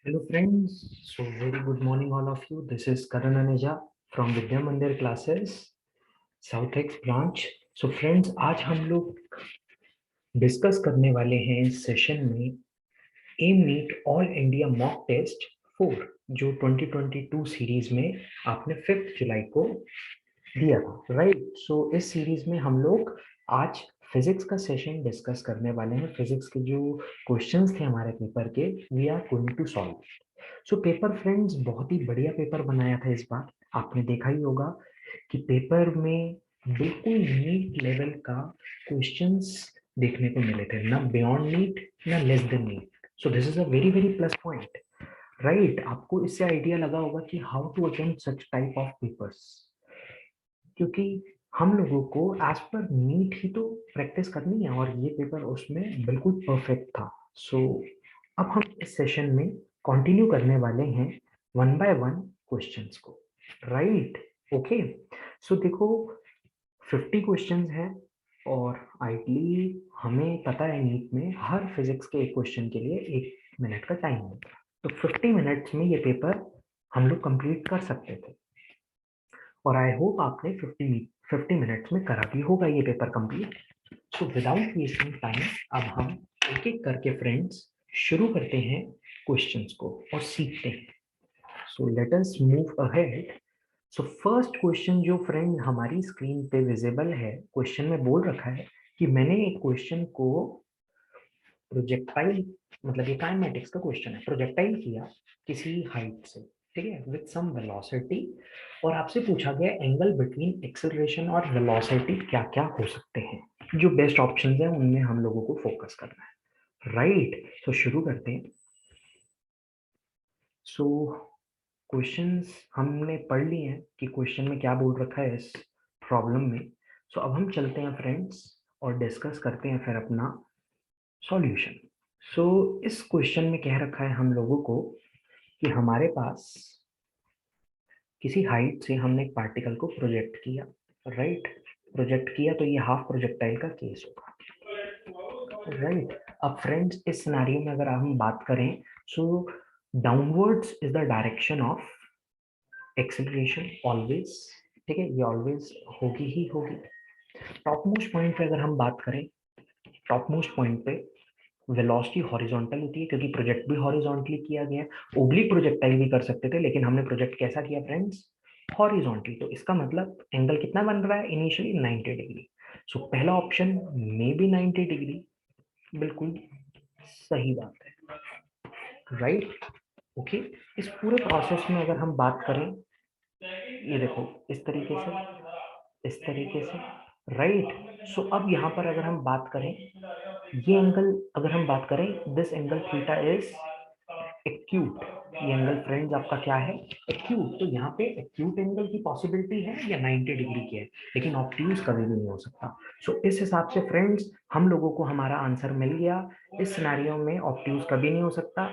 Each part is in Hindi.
Hello friends, so very good morning all of you. This is Karan Aneja from Vidya Mandir classes, South X branch. So friends, आज हम लोग डिस्कस करने वाले हैं इस सेशन में M NEET all India mock test 4 जो 2022 सीरीज में आपने 5 जुलाई को दिया था, राइट। सो इस सीरीज में हम लोग आज फिजिक्स का सेशन डिस्कस करने वाले हैं। फिजिक्स के जो क्वेश्चंस थे हमारे पेपर के, we are going to solve. So paper friends बहुत ही बढ़िया पेपर बनाया था इस बार। आपने देखा ही होगा कि पेपर में बिल्कुल नीट लेवल का क्वेश्चंस देखने को मिले थे, ना बियॉन्ड नीट ना less than NEET. So this is a very very plus point, right. आपको इससे आइडिया लगा होगा कि how to attempt such type of papers, क्योंकि हम लोगों को एज पर नीट ही तो प्रैक्टिस करनी है और ये पेपर उसमें बिल्कुल परफेक्ट था। सो अब हम इस सेशन में कंटिन्यू करने वाले हैं वन बाय वन क्वेश्चंस को, राइट। ओके, सो देखो 50 क्वेश्चंस हैं और आइडली हमें पता है नीट में हर फिजिक्स के एक क्वेश्चन के लिए 1 मिनट का टाइम है। तो 50 मिनट्स में ये पेपर हम लोग कंप्लीट कर सकते थे और आई होप आपने 50 मिनट्स में करा भी होगा ये पेपर कंप्लीट। सो विदाउट वेस्टिंग टाइम अब हम एक एक करके फ्रेंड्स शुरू करते हैं क्वेश्चंस को और सीखते हैं। सो let us move ahead. So first question जो फ्रेंड हमारी स्क्रीन पे विजिबल है, क्वेश्चन में बोल रखा है कि मैंने एक क्वेश्चन को प्रोजेक्टाइल, मतलब ये काइनेमेटिक्स का क्वेश्चन है, प्रोजेक्टाइल किया किसी हाइट से, ठीक है, विद सम वेलोसिटी, और आपसे पूछा गया एंगल बिटवीन एक्सेलरेशन और वेलोसिटी क्या क्या हो सकते हैं। जो बेस्ट ऑप्शन है उनमें हम लोगों को फोकस करना है, राइट। तो शुरू करते हैं। सो क्वेश्चंस हमने पढ़ लिए हैं कि क्वेश्चन में क्या बोल रखा है इस प्रॉब्लम में। सो अब हम चलते हैं फ्रेंड्स और डिस्कस करते हैं फिर अपना सॉल्यूशन। सो इस क्वेश्चन में कह रखा है हम लोगों को कि हमारे पास किसी हाइट से हमने एक पार्टिकल को प्रोजेक्ट किया, राइट। प्रोजेक्ट किया तो ये हाफ प्रोजेक्टाइल का केस होगा, राइट। अब फ्रेंड्स इस सिनेरियो में अगर हम बात करें, so downwards is the direction of acceleration always, ठीक है, ये ऑलवेज होगी ही होगी। टॉप मोस्ट पॉइंट पे अगर हम बात करें, टॉप मोस्ट पॉइंट पे वेलोसिटी हॉरिजॉन्टल होती है क्योंकि प्रोजेक्ट भी हॉरिजॉन्टली किया गया है। ओब्लिक प्रोजेक्टाइल भी कर सकते थे लेकिन हमने प्रोजेक्ट कैसा किया फ्रेंड्स, हॉरिजॉन्टली। तो इसका मतलब एंगल कितना बन रहा है इनिशियली, 90 डिग्री। सो पहला ऑप्शन मे बी 90 डिग्री, बिल्कुल सही बात है, राइट। ओके, इस पूरे प्रोसेस में अगर हम बात करें, ये देखो इस तरीके से, इस तरीके से, राइट। सो अब यहाँ पर अगर हम बात करें, ये एंगल अगर हम बात करें, this angle theta is acute. ये एंगल फ्रेंड्स आपका क्या है, एक्यूट। तो यहाँ पे एक्यूट एंगल की पॉसिबिलिटी है या 90 डिग्री की है, लेकिन ऑब्ट्यूज कभी भी नहीं हो सकता। सो इस हिसाब से फ्रेंड्स हम लोगों को हमारा आंसर मिल गया। इस सिनेरियो में ऑब्ट्यूज कभी नहीं हो सकता।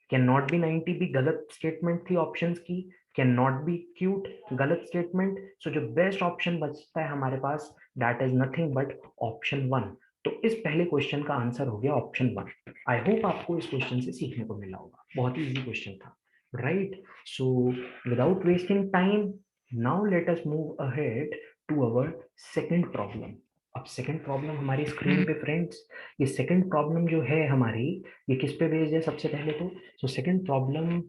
कैन नॉट बी 90 भी गलत स्टेटमेंट थी ऑप्शंस की, कैन नॉट बी क्यूट गलत स्टेटमेंट। सो जो बेस्ट ऑप्शन बचता है हमारे पास, that is nothing but option 1। तो इस पहले क्वेश्चन का आंसर हो गया ऑप्शन 1। आई होप आपको इस क्वेश्चन से सीखने को मिला होगा, बहुत ही इजी क्वेश्चन था, right. So without wasting time, now let us move ahead to our second problem. अब सेकंड प्रॉब्लम हमारी स्क्रीन पे फ्रेंड्स, ये सेकंड प्रॉब्लम जो है हमारी, ये किस पे बेस्ड है सबसे पहले तो। सो सेकंड प्रॉब्लम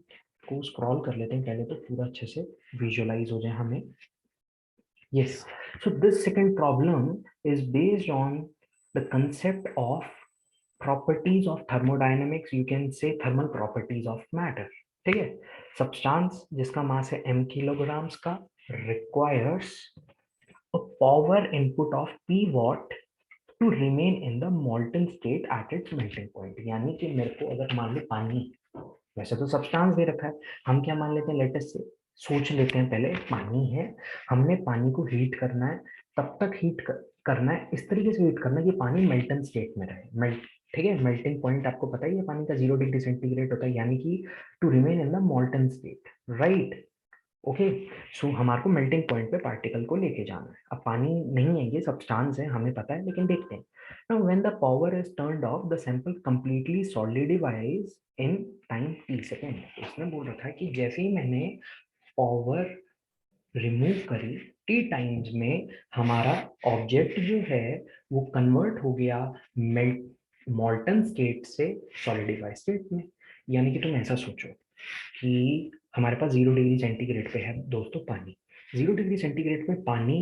को स्क्रॉल कर लेते हैं पहले तो पूरा अच्छे से विजुअलाइज हो जाए हमें। Yes, so this second problem is based on the concept of properties of thermodynamics, you can say thermal properties of matter, ठीक है। सब्सटेंस जिसका मास है m kilograms का requires a power input of p watt to remain in the molten state at its melting point। यानी कि मेरे को अगर मान लो पानी, वैसे तो सब्सटेंस दे रखा है, हम क्या मान लेते हैं, लेटेस्ट से सोच लेते हैं पहले पानी है, हमने पानी को हीट करना है, तब तक करना है, इस तरीके से हीट करना है कि पानी मेल्टन स्टेट में रहे, मेल्ट, ठीक है। मेल्टिंग पॉइंट आपको पता ही है पानी का 0 डिग्री सेंटीग्रेड होता है, यानी कि to remain in the molten state, right. Okay, so हमारे को मेल्टिंग पॉइंट पे पार्टिकल को लेके जाना है। अब पानी नहीं है, ये सब्सटेंस है हमें पता है, लेकिन देखते हैं। Now when the power is turned of, the sample completely solidifies in time t second. इसने बोल रखा है कि जैसे ही मैंने पावर रिमूव करी t टाइम्स में हमारा ऑब्जेक्ट जो है वो कन्वर्ट हो गया मॉल्टन स्टेट से सॉलिडिफाइड स्टेट में। यानी कि तुम ऐसा सोचो कि हमारे पास 0 डिग्री सेंटीग्रेड पे है दोस्तों पानी। 0 डिग्री सेंटीग्रेड पे पानी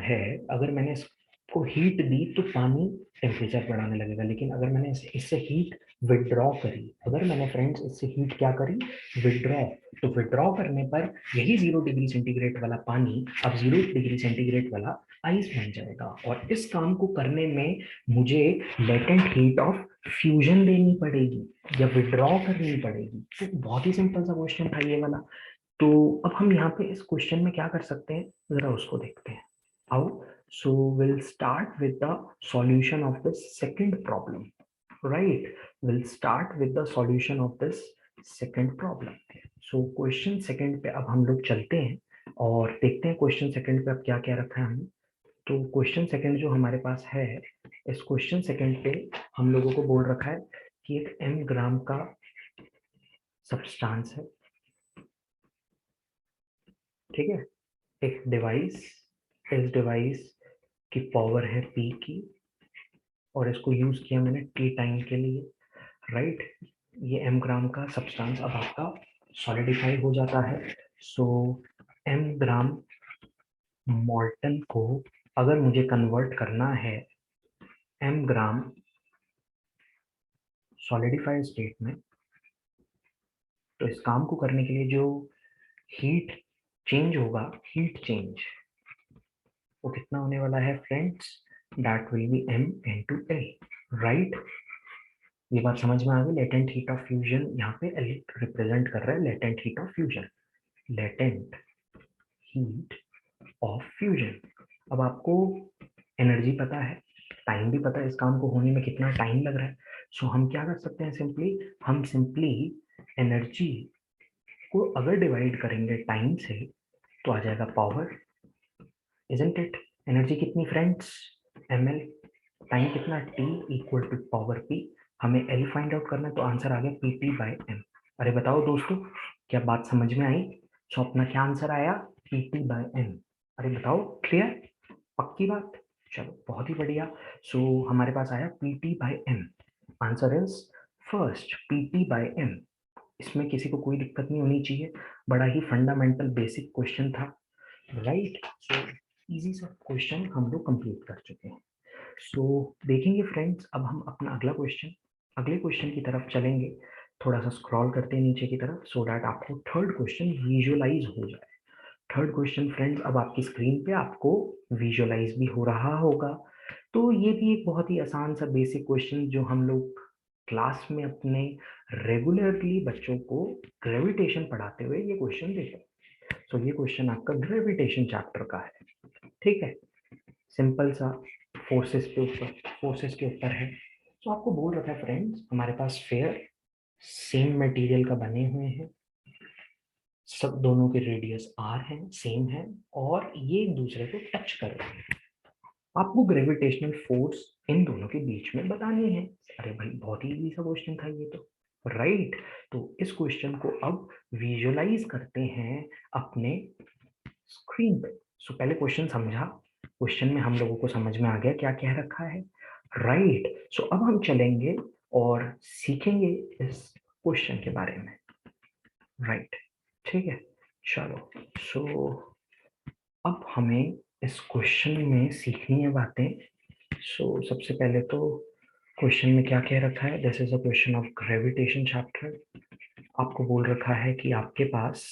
है। अगर मैंने इसको हीट दी तो पानी टेम्परेचर बढ़ाने लगेगा, लेकिन अगर मैंने इससे हीट विड्रॉ करी, अगर मैंने फ्रेंड्स इससे हीट क्या करी, विड्रॉ, तो विड्रॉ करने पर यही 0 डिग्री सेंटीग्रेड वाला पानी अब 0 डिग्री सेंटीग्रेड वाला आइस बन जाएगा। और इस काम को करने में मुझे लेटेंट हीट ऑफ फ्यूजन देनी पड़ेगी या विड्रॉ करनी पड़ेगी। तो बहुत ही सिंपल सा क्वेश्चन था ये वाला। तो अब हम यहाँ पे इस क्वेश्चन में क्या कर सकते हैं, जरा उसको देखते हैं। आओ, so we'll start with the solution of the second problem, right? We'll start with the solution of this second problem. So question second पे अब हम लोग चलते हैं और देखते हैं क्वेश्चन सेकंड पे अब क्या क्या रखा है हमने। तो क्वेश्चन सेकंड जो हमारे पास है, इस क्वेश्चन सेकंड पे हम लोगों को बोल रखा है कि एक m ग्राम का सब्सटेंस है, ठीक है, एक डिवाइस, इस डिवाइस की पावर है p की और इसको यूज किया मैंने t टाइम के लिए, राइट। ये m ग्राम का सब्सटेंस अब आपका सॉलिडिफाई हो जाता है। सो m ग्राम मॉल्टन को अगर मुझे कन्वर्ट करना है m ग्राम सॉलिडिफाइड स्टेट में, तो इस काम को करने के लिए जो हीट चेंज होगा, हीट चेंज वो कितना होने वाला है friends, that will B m into L, right. ये बात समझ में आ गई। लेटेंट हीट ऑफ फ्यूजन यहाँ पे L रिप्रेजेंट कर रहा है latent heat of fusion, latent heat of fusion. अब आपको एनर्जी पता है, टाइम भी पता है, इस काम को होने में कितना टाइम लग रहा है। सो हम क्या कर सकते हैं, हम सिंपली एनर्जी को अगर डिवाइड करेंगे टाइम से तो आ जाएगा पावर, इजंट इट। एनर्जी कितनी फ्रेंड्स, ml, टाइम कितना t equal to power p। हमें l फाइंड आउट करना है तो आंसर आ गया pt बाय m। अरे बताओ दोस्तों, क्या बात समझ में आई? सो अपना क्या आंसर आया, pt बाय m। अरे बताओ, क्लियर, पक्की बात? चलो बहुत ही बढ़िया। सो हमारे पास आया pt by m। Answer is first pt by m। इसमें किसी को कोई दिक्कत नहीं होनी चाहिए, बड़ा ही फंडामेंटल बेसिक क्वेश्चन था, राइट। सो इजी सा क्वेश्चन हम लोग कंप्लीट कर चुके हैं। सो देखेंगे फ्रेंड्स, अब हम अपना अगले क्वेश्चन की तरफ चलेंगे। थोड़ा सा स्क्रॉल करते हैं नीचे की तरफ सो दैट आपको थर्ड क्वेश्चन विजुअलाइज हो जाए। थर्ड क्वेश्चन फ्रेंड्स अब आपकी स्क्रीन पे आपको विजुअलाइज भी हो रहा होगा। तो ये भी एक बहुत ही आसान सा बेसिक क्वेश्चन जो हम लोग क्लास में अपने रेगुलरली बच्चों को ग्रेविटेशन पढ़ाते हुए ये क्वेश्चन देते हैं। सो ये क्वेश्चन आपका ग्रेविटेशन चैप्टर का है, ठीक है। सिंपल सा फोर्सेस के ऊपर है। तो आपको बोल रखा है फ्रेंड्स, हमारे पास स्फीयर सेम मटेरियल का बने हुए हैं, सब दोनों के रेडियस r है, सेम है, और ये एक दूसरे को टच कर रहे हैं। आपको ग्रेविटेशनल फोर्स इन दोनों के बीच में बतानी है। अरे भाई बहुत ही इजी सा क्वेश्चन था ये तो, राइट। तो इस क्वेश्चन को अब विजुअलाइज करते हैं अपने स्क्रीन पे। सो पहले क्वेश्चन समझा, क्वेश्चन में हम लोगों को समझ में आ गया क्या कह रखा है, राइट। सो अब हम चलेंगे और सीखेंगे इस क्वेश्चन के बारे में, राइट, ठीक है। चलो, सो अब हमें इस क्वेश्चन में सीखनी है बातें। सो सबसे पहले तो क्वेश्चन में क्या कह रखा है, this is a question of gravitation chapter. आपको बोल रखा है कि आपके पास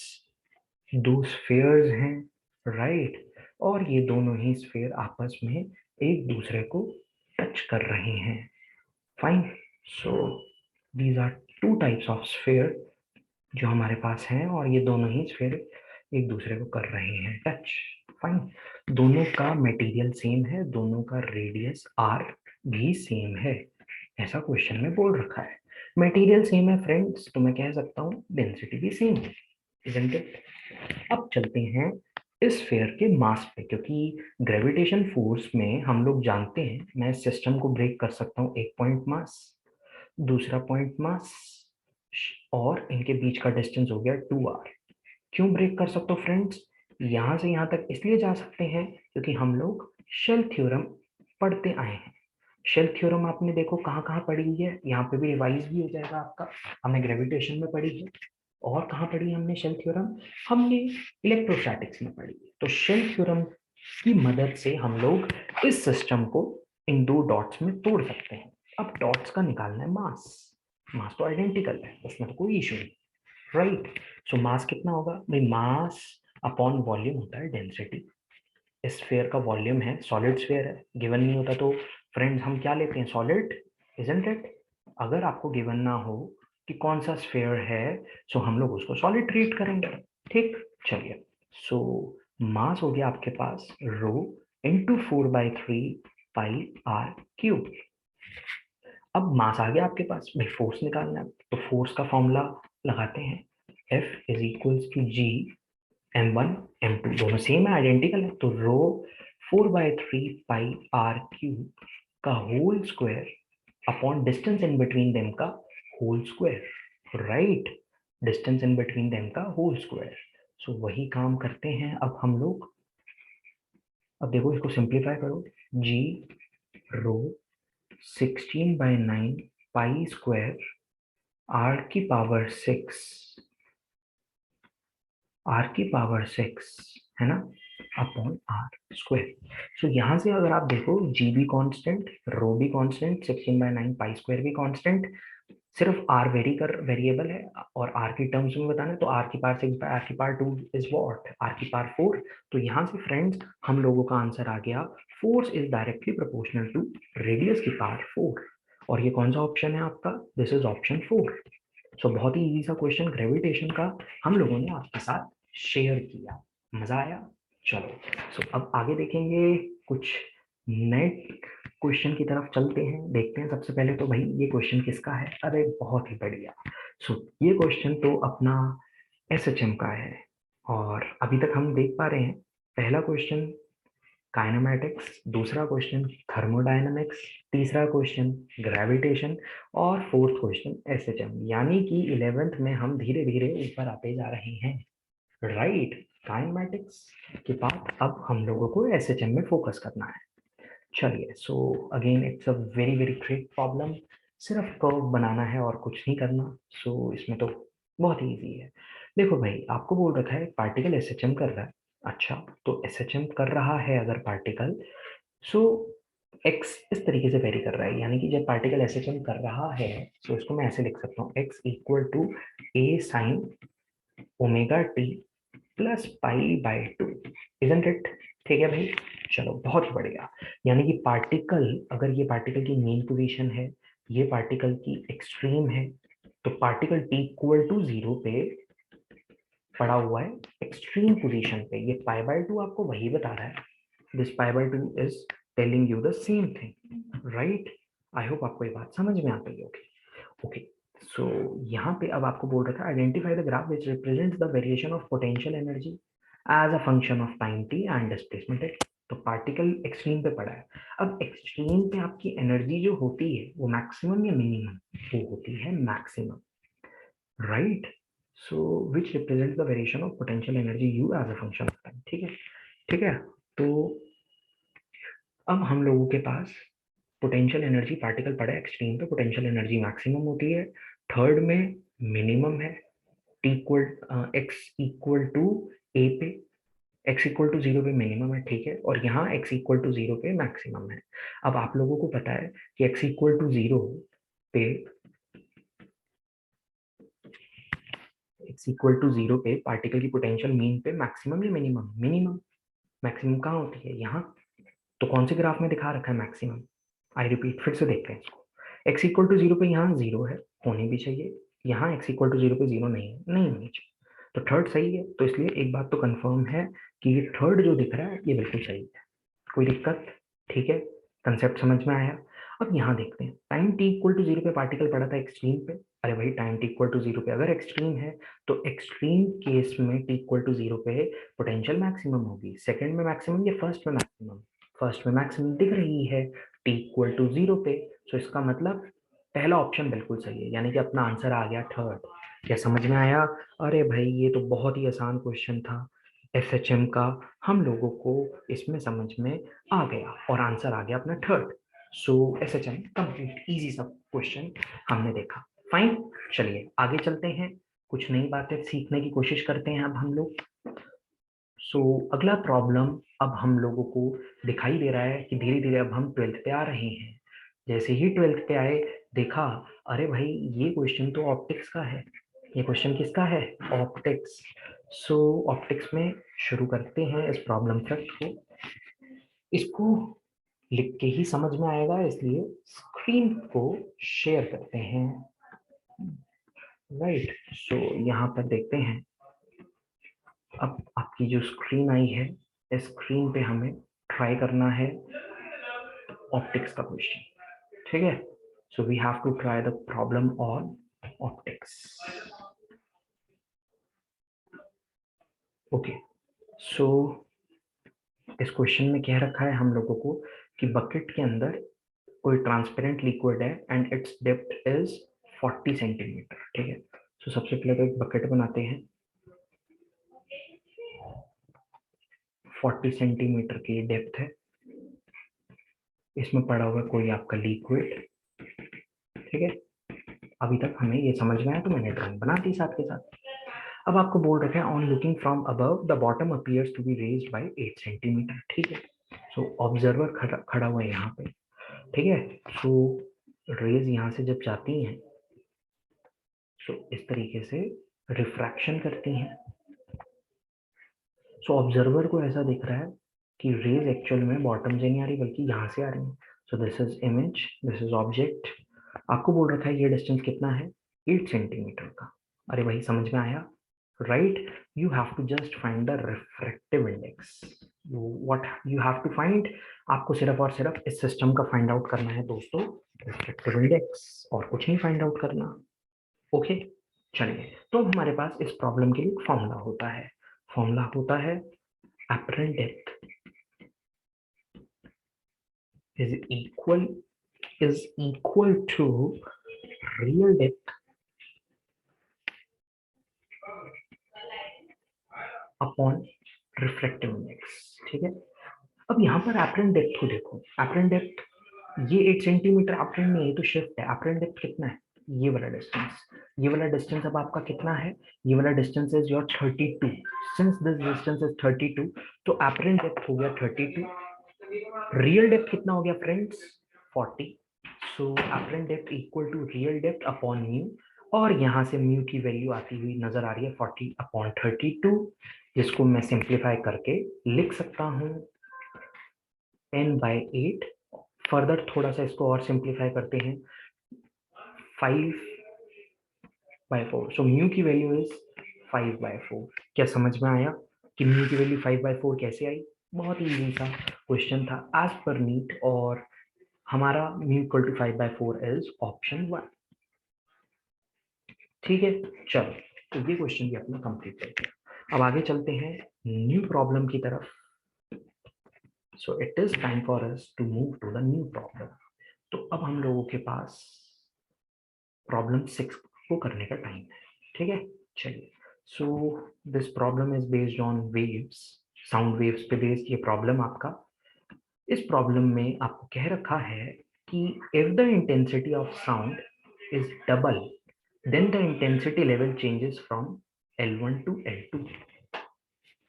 दो स्फीयर्स हैं, राइट, और ये दोनों ही स्फीयर आपस में एक दूसरे को टच कर रहे हैं, fine. So these are two types of sphere जो हमारे पास हैं, और ये दोनों ही स्फीयर एक दूसरे को कर रहे हैं टच, फाइन। दोनों का मटेरियल सेम है, दोनों का रेडियस r भी सेम है, ऐसा क्वेश्चन में बोल रखा है। मटेरियल सेम है फ्रेंड्स, तो मैं कह सकता हूँ डेंसिटी भी सेम है, isn't it? अब चलते हैं इस स्फीयर के मास पे, क्योंकि ग्रेविटेशन फोर्स में हम लोग जानते हैं, मैं सिस्टम को ब्रेक कर सकता हूँ, एक पॉइंट मास, दूसरा पॉइंट मास, और इनके बीच का डिस्टेंस हो गया 2r। क्यों ब्रेक कर सकते हो फ्रेंड्स? यहां से यहां तक इसलिए जा सकते हैं क्योंकि हम लोग शेल थ्योरम पढ़ते आए हैं। शेल थ्योरम आपने देखो कहाँ कहाँ पढ़ी हुई है, यहाँ पे भी रिवाइज भी हो जाएगा आपका। हमने ग्रेविटेशन में पढ़ी है, और कहाँ पढ़ी हमने शेल थ्योरम? हमने इलेक्ट्रोस्टैटिक्स में पढ़ी है। तो शेल थ्योरम की मदद से हम लोग इस सिस्टम को इन दो डॉट्स में तोड़ सकते हैं। अब डॉट्स का निकालना है मास। मास तो आइडेंटिकल है, उसमें तो कोई इशू नहीं, राइट? सो मास कितना होगा भाई? मास अपॉन वॉल्यूम होता है डेंसिटी। स्फीयर का वॉल्यूम है, सॉलिड स्फीयर है, गिवन नहीं होता तो फ्रेंड्स हम क्या लेते हैं? Solid, isn't it? अगर आपको गिवन ना हो कि कौन सा स्फीयर है, सो हम लोग उसको सॉलिड ट्रीट करेंगे, ठीक? चलिए, सो मास हो गया आपके पास rho into 4/3 pi r cube. अब मास आ गया आपके पास, भाई फोर्स निकालना है तो फोर्स का फॉर्मूला लगाते हैं, F is equals to G m1 m2, दोनों सेम है, आइडेंटिकल है, तो रो 4/3 पाई आर क्यूब का whole square upon distance in between them का whole square, right? Distance in between them का होल स्क्वायर। सो वही काम करते हैं अब हम लोग। अब देखो इसको सिंप्लीफाई करो, जी रो 16/9 पाई स्क्वायर आर की पावर 6, आर की पावर 6 है ना, अपॉन आर स्क्वायर। सो यहाँ से अगर आप देखो, जी भी कांस्टेंट, रो भी कांस्टेंट, 16/9 पाई स्क्वायर भी कांस्टेंट, सिर्फ आर वेरिएबल है, और आर की टर्म्स में बताना है तो आर की पावर 6 बाय आर की पावर 2 इज व्हाट? आर की पावर 4। तो यहाँ से फ्रेंड्स हम लोगों का आंसर आ गया, force is directly proportional to radius की पावर 4। और ये कौन सा ऑप्शन है आपका? This is option 4। सो बहुत ही इजी सा क्वेश्चन ग्रेविटेशन का हम लोगों ने आपके साथ शेयर किया। मजा आया? चलो, सो अब आगे देखेंगे, कुछ नए क्वेश्चन की तरफ चलते हैं, देखते हैं। सबसे पहले तो भाई ये क्वेश्चन किसका है? अरे बहुत ही बढ़िया। सो ये क्वेश्चन तो अपना एसएचएम का है, और अभी तक हम देख पा रहे हैं पहला क्वेश्चन काइनेमैटिक्स, दूसरा क्वेश्चन थर्मोडायनामिक्स, तीसरा क्वेश्चन ग्रेविटेशन, और फोर्थ क्वेश्चन एसएचएम। यानी कि 11th में हम धीरे धीरे ऊपर आते जा रहे हैं, राइट? काइनेमैटिक्स के बाद अब हम लोगों को एसएचएम में फोकस करना है। चलिए, so again it's a very very great problem. सिर्फ कर्व बनाना है और कुछ नहीं करना। सो इसमें तो बहुत ही ईजी है। देखो भाई, आपको बोल रखा है पार्टिकल एसएचएम कर रहा है। अच्छा, तो एसएचएम कर रहा है अगर पार्टिकल, सो एक्स इस तरीके से वेरी कर रहा है, यानी कि जब पार्टिकल एसएचएम कर रहा है, तो इसको मैं ऐसे लिख सकता हूँ, x equal to A sine omega T plus पाई/2, इजंट इट? ठीक है भाई, चलो बहुत बढ़िया। यानी कि पार्टिकल, अगर ये पार्टिकल की मेन पोजीशन है, ये पार्टिकल की एक्सट्रीम है, तो पार्टिकल टी इक्वल टू 0 पे पड़ा हुआ है एक्सट्रीम पोजीशन पे। ये पाई/2 आपको वही बता रहा है, दिस पाई/2 is telling you the same thing, right? I hope आपको ये बात समझ में आ गई होगी। ओके, सो यहाँ पे अब आपको बोल रखा है identify the graph which represents the variation of potential energy as a function of time T and displacement है। तो पार्टिकल एक्सट्रीम पे पड़ा है। अब एक्सट्रीम पे आपकी एनर्जी जो होती है वो मैक्सिमम या मिनिमम? वो होती है maximum, right? So which represent the variation of potential energy U as a function of time. ठीक है, ठीक है। तो अब हम लोगों के पास पोटेंशियल एनर्जी, पार्टिकल पड़ा है एक्सट्रीम पे, पोटेंशियल एनर्जी मैक्सिमम होती है, थर्ड में मिनिमम है, T equal x equal to A पे, एक्स इक्वल टू 0 पे मिनिमम है, ठीक है, और यहाँ एक्स इक्वल टू 0 पे मैक्सिमम है। अब आप लोगों को पता है कि एक्स इक्वल टू 0 पे, एक्स इक्वल टू 0 पे पार्टिकल की पोटेंशियल मीन पे मैक्सिमम या मिनिमम? मिनिमम। मैक्सिमम कहाँ होती है? यहाँ। तो कौन से ग्राफ में दिखा रखा है मैक्सिमम? आई रिपीट, फिर से देखते हैं इसको। एक्स इक्वल टू 0 पे यहाँ 0 है, होनी भी चाहिए। यहाँ एक्स इक्वल टू 0 पे 0 नहीं है, नहीं होनी चाहिए। तो थर्ड सही है, तो इसलिए एक बात तो कंफर्म है कि ये थर्ड जो दिख रहा है ये बिल्कुल सही है। कोई दिक्कत? ठीक है, कंसेप्ट समझ में आया? अब यहाँ देखते हैं, टाइम टी इक्वल टू 0 पे पार्टिकल पड़ा था एक्सट्रीम पे। अरे भाई, टाइम टी इक्वल टू 0 पे अगर एक्सट्रीम है, तो एक्सट्रीम केस में टी इक्वल टू 0 पे पोटेंशियल मैक्सिमम होगी। सेकंड में मैक्सिमम या फर्स्ट में मैक्सिमम? फर्स्ट में मैक्सिमम दिख रही है, टी इक्वल टू 0 पे। सो इसका मतलब पहला ऑप्शन बिल्कुल सही है, यानी कि अपना आंसर आ गया थर्ड। क्या समझ में आया? अरे भाई ये तो बहुत ही आसान क्वेश्चन था एसएचएम का, हम लोगों को इसमें समझ में आ गया और आंसर आ गया अपना थर्ड। सो एसएचएम कंप्लीट, इजी सा क्वेश्चन हमने देखा। फाइन, चलिए आगे चलते हैं, कुछ नई बातें सीखने की कोशिश करते हैं अब हम लोग। सो अगला प्रॉब्लम अब हम लोगों को दिखाई दे रहा है कि धीरे धीरे अब हम 12th पे आ रहे हैं। जैसे ही 12th पे आए, देखा अरे भाई ये क्वेश्चन तो ऑप्टिक्स का है। ये क्वेश्चन किसका है? ऑप्टिक्स। सो ऑप्टिक्स में शुरू करते हैं इस प्रॉब्लम सेट को। इसको लिख के ही समझ में आएगा, इसलिए स्क्रीन को शेयर करते हैं। राइट, सो यहाँ पर देखते हैं। अब आपकी जो स्क्रीन आई है, इस स्क्रीन पे हमें ट्राई करना है ऑप्टिक्स का क्वेश्चन। ठीक है, so we have to try the problem on optics. Okay, so इस क्वेश्चन में कह रखा है हम लोगों को कि बकेट के अंदर कोई ट्रांसपेरेंट लिक्विड है and it's depth is 40 centimetre. ठीक है, सो सबसे पहले तो एक बकेट बनाते हैं। 40 सेंटीमीटर की डेप्थ है, इसमें पड़ा हुआ कोई आपका लिक्विड। ठीक है, अभी तक हमें ये समझ में आया तो मैंने ड्राइंग बना दी साथ के साथ। अब आपको बोल रखा है on looking from above the bottom appears to be raised by 8 centimetre. ठीक है, सो ऑब्जर्वर खड़ा हुआ है यहाँ पे। ठीक है, सो रेज यहाँ से जब जाती हैं सो इस तरीके से रिफ्रैक्शन करती हैं। सो ऑब्जर्वर को ऐसा दिख रहा है कि रेज एक्चुअल में बॉटम से नहीं आ रही बल्कि यहाँ से आ रही है। So this is image, this is object. आपको बोल रखा है ये डिस्टेंस कितना है? 8 सेंटीमीटर का। अरे भाई समझ में आया? Right, you have to just find the refractive index. What you have to find, आपको सिर्फ और सिर्फ इस सिस्टम का फाइंड आउट करना है दोस्तों, रिफ्रैक्टिव इंडेक्स, और कुछ नहीं फाइंड आउट करना। ओके, चलिए तो हमारे पास इस प्रॉब्लम के लिए फॉर्मूला होता है। फॉर्मूला होता है apparent depth is equal to real depth upon refractive index. ठीक है, अब यहाँ पर एपरेंट डेप्थ को देखो। एपरेंट डेप्थ ये 8 सेंटीमीटर एपरेंट नहीं है, तो शिफ्ट है। एपरेंट डेप्थ कितना है? ये वाला डिस्टेंस। ये वाला डिस्टेंस अब आपका कितना है? ये वाला distance is your 32। Since this distance is 32, तो एपरेंट डेप्थ हो गया 32। रियल डेप्थ कितना हो गया friends? 40। So apparent depth equal to real depth upon mu, और यहाँ से म्यू की वैल्यू आती हुई नजर आ रही है 40 अपॉन 32, जिसको मैं सिंप्लीफाई करके लिख सकता हूँ n/8। फर्दर थोड़ा सा इसको और सिंप्लीफाई करते हैं, 5/4। सो म्यू की वैल्यू इज 5/4। क्या समझ में आया कि म्यू की वैल्यू 5/4 कैसे आई? बहुत ही इजी सा क्वेश्चन था एज पर नीट, और हमारा mu equal to 5/4 is option 1। ठीक है, चलो तो ये क्वेश्चन भी अपना कंप्लीट करते हैं। अब आगे चलते हैं न्यू प्रॉब्लम की तरफ। So it is time for us to move to the new problem. तो अब हम लोगों के पास प्रॉब्लम 6 को करने का टाइम है। ठीक है, चलिए। So this problem is based on waves, sound waves पे बेस्ड ये प्रॉब्लम आपका। इस प्रॉब्लम में आपको कह रखा है कि if the intensity of sound is double then the intensity level changes from L1 to L2।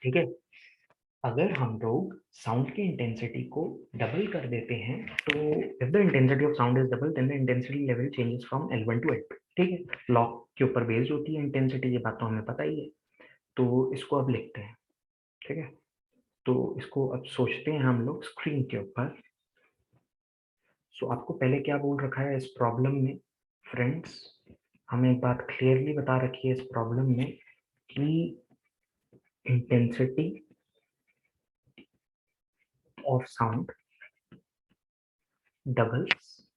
ठीक है, अगर हम लोग साउंड की इंटेंसिटी को डबल कर देते हैं तो if the intensity of sound is double then the intensity level changes from L1 to L2। ठीक है, लॉ के ऊपर बेस्ड होती है इंटेंसिटी, ये बात तो हमें पता ही है। तो इसको अब लिखते हैं। ठीक है, तो इसको अब सोचते हैं हम लोग स्क्रीन के ऊपर। सो आपको पहले क्या बोल रखा है इस प्रॉब्लम में फ्रेंड्स? हमें एक बात क्लियरली बता रखी है इस प्रॉब्लम में कि इंटेंसिटी ऑफ साउंड डबल्स,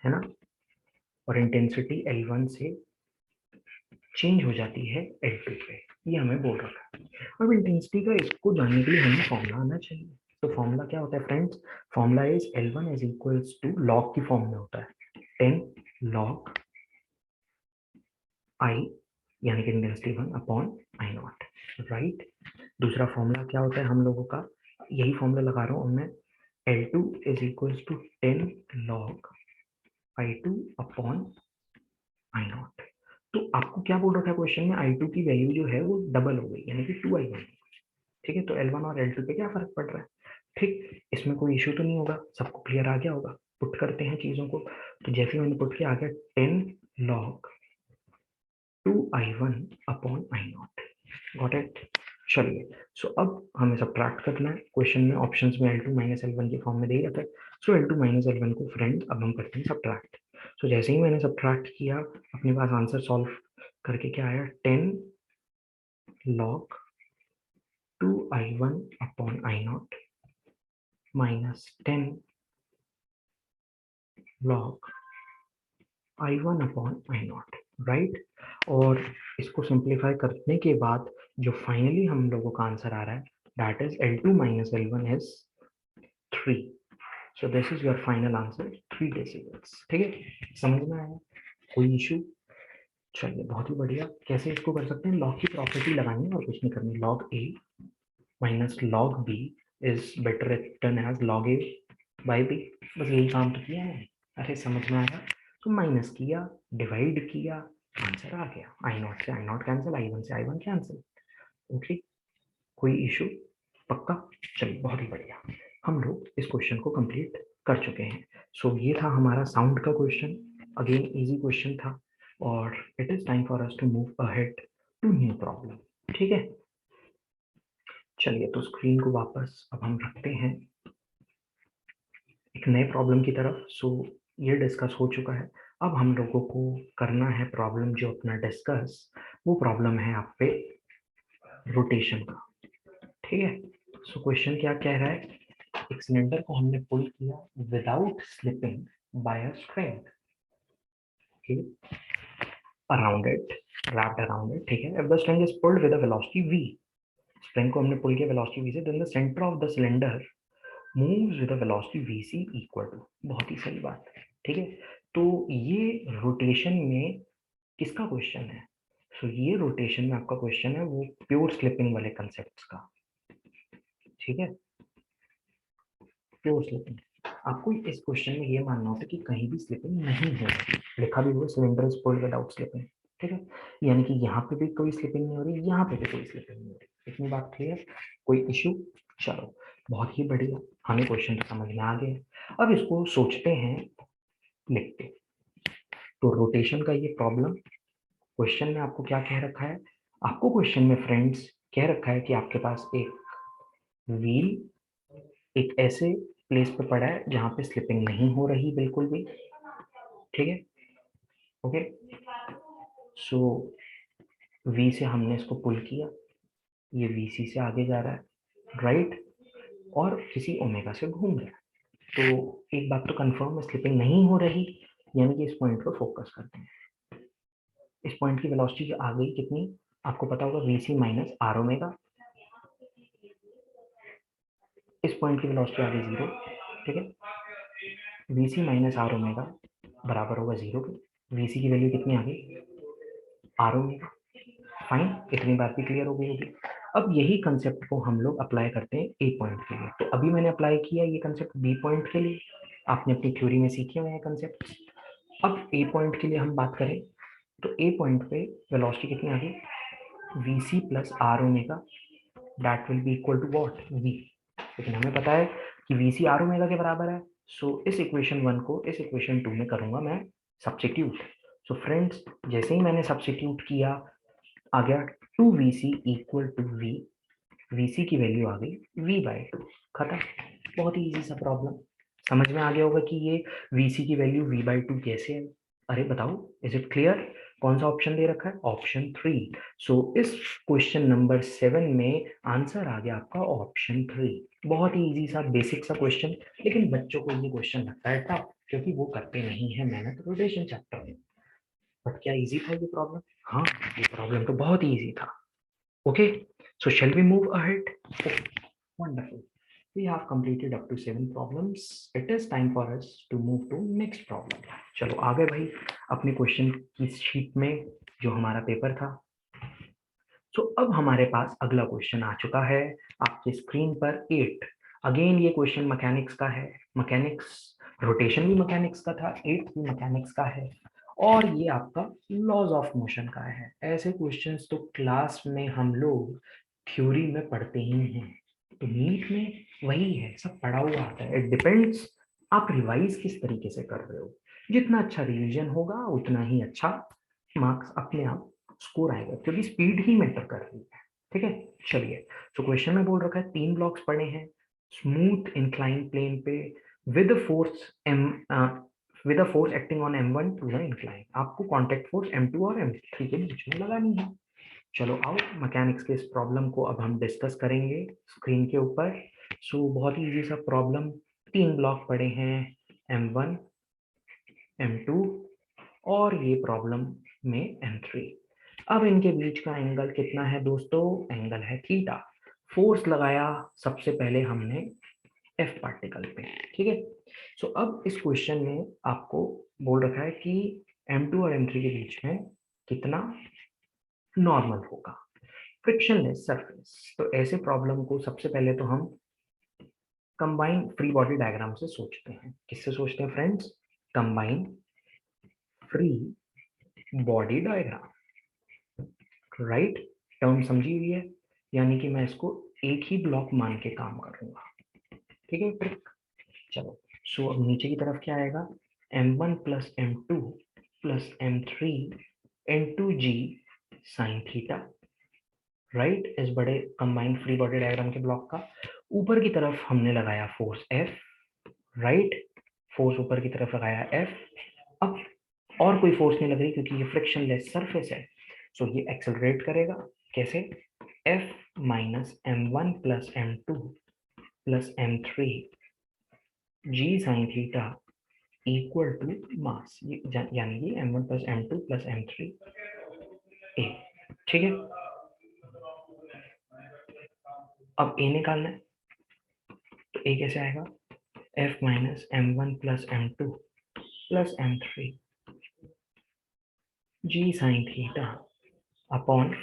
है ना, और इंटेंसिटी L1 से चेंज हो जाती है L2 पे, ये हमें बोल रखा है। अब इंटेंसिटी का इसको जानने के लिए हमें फॉर्मूला आना चाहिए। तो फॉर्मूला क्या होता है friends? Formula is L1 is equals to log की फॉर्म में होता है 10 log I यानी कि इंटेंसिटी 1/I0, राइट। दूसरा फॉर्मूला क्या होता है हम लोगों का, यही फॉर्मूला लगा रहा हूँ मैं, L2 is equal to 10 log I2/I0। तो आपको क्या बोल रखा है क्वेश्चन में, I2 की वैल्यू जो है वो डबल हो गई, यानी कि 2I1। ठीक है, तो L1 और L2 पे क्या फर्क पड़ रहा है। ठीक, इसमें कोई इशू तो नहीं होगा, सबको क्लियर आ गया होगा। पुट करते हैं चीजों को, तो जैसे मैंने पुट किया आ गया 10 log 2I1/I0। Got it. चलिए, सो अब हमें सब्ट्रैक्ट करना है। क्वेश्चन में ऑप्शंस में L2 माइनस L1 के फॉर्म में दे रखा है। सो L2 माइनस L1 को फ्रेंड अब हम करते हैं सब्ट्रैक्ट। सो जैसे ही मैंने सब्ट्रैक्ट किया, अपने पास आंसर सॉल्व करके क्या आया, 10 log 2I1/I0 minus 10 log I1/I0, right. और इसको सिंप्लीफाई करने के बाद जो फाइनली हम लोगों का आंसर आ रहा है, that is L2 minus L1 is 3। So this is your final answer, 3 decibels. ठीक है, समझ में आया, कोई इशू। चलिए, बहुत ही बढ़िया। कैसे इसको कर सकते हैं, लॉग की प्रॉपर्टी लगानी है और कुछ नहीं करनी। Log a minus log b is better written as log a by b. बस यही काम तो किया है। अरे समझ में आया, तो माइनस किया, डिवाइड किया, आंसर आ गया। I0 से I0 कैंसिल, I1 से I1 कैंसिल। ओके, कोई इशू, पक्का। चलिए, बहुत ही बढ़िया, हम लोग इस क्वेश्चन को कंप्लीट कर चुके हैं। सो ये था हमारा साउंड का क्वेश्चन। अगेन इजी क्वेश्चन था, और it is time for us to move ahead to new problem. ठीक है, चलिए, तो स्क्रीन को वापस अब हम रखते हैं एक नए प्रॉब्लम की तरफ। सो ये डिस्कस हो चुका है, अब हम लोगों को करना है प्रॉब्लम जो अपना डिस्कस, वो प्रॉब्लम है आप पे रोटेशन का। ठीक है, सो क्वेश्चन क्या कह रहा है, एक सिलेंडर को हमने पुल किया without slipping by a string, around it, wrapped around it। ठीक है, if the string is pulled with a velocity v, string को हमने पुल किया वेलोसिटी v से, then the center of the cylinder moves with a velocity vc equal to, बहुत ही सही बात है। ठीक है, तो ये रोटेशन में किसका क्वेश्चन है, सो ये रोटेशन में आपका क्वेश्चन है वो प्योर स्लिपिंग वाले कंसेप्ट का। ठीक है, प्योर स्लिपिंग। आपको इस क्वेश्चन में ये मानना होता है कि कहीं भी स्लिपिंग नहीं हो रही, लिखा भी हुआ cylinder is pulled without slipping. ठीक है, यानी कि यहाँ पे भी कोई स्लिपिंग नहीं हो रही, यहाँ पे भी कोई स्लिपिंग नहीं हो रही। इतनी बात क्लियर, कोई इशू। चलो, बहुत ही बढ़िया, हमें क्वेश्चन तो समझ में आ गया। अब इसको सोचते हैं, लिखते। तो रोटेशन का ये प्रॉब्लम, क्वेश्चन में आपको क्या कह रखा है, आपको क्वेश्चन में फ्रेंड्स कह रखा है कि आपके पास एक व्हील एक ऐसे प्लेस पे पड़ा है जहां पे स्लिपिंग नहीं हो रही बिल्कुल भी। ठीक है, ओके। सो वी से हमने इसको पुल किया, ये वी सी से आगे जा रहा है, राइट, और किसी ओमेगा से घूम रहा है। तो एक बात तो कंफर्म है, स्लिपिंग नहीं हो रही, यानी कि इस पॉइंट पर फोकस करते हैं। इस पॉइंट की वेलोसिटी आ गई कितनी, आपको पता होगा, v c minus r omega. इस पॉइंट की वेलोसिटी आ गई 0। ठीक है, v c minus r omega बराबर होगा 0 के। वी सी की वैल्यू कितनी आ गई, आर ओमेगा। फाइन, इतनी बात भी क्लियर हो गई होगी। अब यही कंसेप्ट को हम लोग अप्लाई करते हैं ए पॉइंट के लिए। तो अभी मैंने अप्लाई किया ये कंसेप्ट बी पॉइंट के लिए, आपने अपनी थ्योरी में सीखे हुए हैं कंसेप्ट। अब ए पॉइंट के लिए हम बात करें, तो ए पॉइंट पे वेलोसिटी कितनी आ गई, v c plus r omega, that will be equal to what, v. लेकिन हमें पता है कि वी सी आर ओमेगा के बराबर है। सो इस इक्वेशन 1 को इस इक्वेशन 2 में करूंगा मैं सब्स्टिट्यूट। सो फ्रेंड्स, जैसे ही मैंने सब्स्टिट्यूट किया, आ गया 2vc equal to v, vc की वैल्यू आ गई v/2, खत्म। बहुत ही इजी सा प्रॉब्लम, समझ में आ गया होगा कि ये vc की वैल्यू v/2 कैसे है। अरे बताओ, इज इट क्लियर, कौन सा ऑप्शन दे रखा है, ऑप्शन 3। सो इस क्वेश्चन नंबर 7 में आंसर आ गया आपका ऑप्शन 3। बहुत ही इजी सा बेसिक सा क्वेश्चन, लेकिन बच्चों को ये क्वेश्चन लगता है टफ, क्योंकि वो करते नहीं है मेहनत रोटेशन चैप्टर में। बट क्या इजी था ये प्रॉब्लम, हाँ, ये प्रॉब्लम तो बहुत ही इजी था। Okay, so shall we move ahead? Oh, wonderful. We have completed up to 7 problems. It is time for us to move to next problem. चलो आगे भाई, अपने क्वेश्चन की शीट में जो हमारा पेपर था सो अब हमारे पास अगला क्वेश्चन आ चुका है आपके स्क्रीन पर 8। अगेन ये क्वेश्चन मैकेनिक्स का है, मैकेनिक्स रोटेशन भी मैकेनिक्स का था, 8 भी मैकेनिक्स का है, और ये आपका लॉज ऑफ मोशन का है। ऐसे क्वेश्चंस तो क्लास में हम लोग थ्योरी में पढ़ते ही हैं, तो नीट में वही है, सब पढ़ा हुआ आता है। इट डिपेंड्स आप रिवाइज किस तरीके से कर रहे हो। जितना अच्छा रिवीजन होगा उतना ही अच्छा मार्क्स अपने आप स्कोर आएगा, क्योंकि स्पीड ही मैटर कर रही है। ठीक है, चलिए। तो क्वेश्चन में बोल रखा है 3 ब्लॉक्स पड़े हैं स्मूथ इंक्लाइन प्लेन पे with force M with a force acting on m1 to the incline. आपको कांटेक्ट फोर्स m2 और m3 के बीच में लगानी है। चलो आओ मैकेनिक्स के इस प्रॉब्लम को अब हम डिस्कस करेंगे स्क्रीन के ऊपर। सो बहुत ही इजी सा प्रॉब्लम, 3 ब्लॉक पड़े हैं m1 m2 और ये प्रॉब्लम में m3। अब इनके बीच का एंगल कितना है दोस्तों? एंगल है थीटा। फोर्स लगाया सबसे पहले हमने एफ पार्टिकल पे, ठीक है। सो अब इस क्वेश्चन में आपको बोल रखा है कि m2 और m3 के बीच में कितना नॉर्मल होगा, फ्रिक्शनलेस सरफेस। तो ऐसे प्रॉब्लम को सबसे पहले तो हम कंबाइन फ्री बॉडी डायग्राम से सोचते हैं। किससे सोचते हैं friends? Combine free body diagram, right. Term समझी हुई है, यानी कि मैं इसको एक ही ब्लॉक मान के काम करूंगा, ठीक है ट्रिक। चलो, सो अब नीचे की तरफ क्या आएगा? m1 plus m2 plus m3 into g sine theta, right. इस बड़े कंबाइंड फ्री बॉडी डायग्राम के ब्लॉक का ऊपर की तरफ हमने लगाया फोर्स F, राइट। फोर्स ऊपर की तरफ लगाया F। अब और कोई फोर्स नहीं लग रही क्योंकि ये फ्रिक्शनलेस सरफेस है, सो ये एक्सेलरेट करेगा। कैसे? F minus m1 plus m2 plus m3 g sine theta equal to mass, यानी कि m1 plus m2 plus m3 a, ठीक है। अब a निकालना है, तो a कैसे आएगा? F minus m1 plus m2 plus m3 g sine theta upon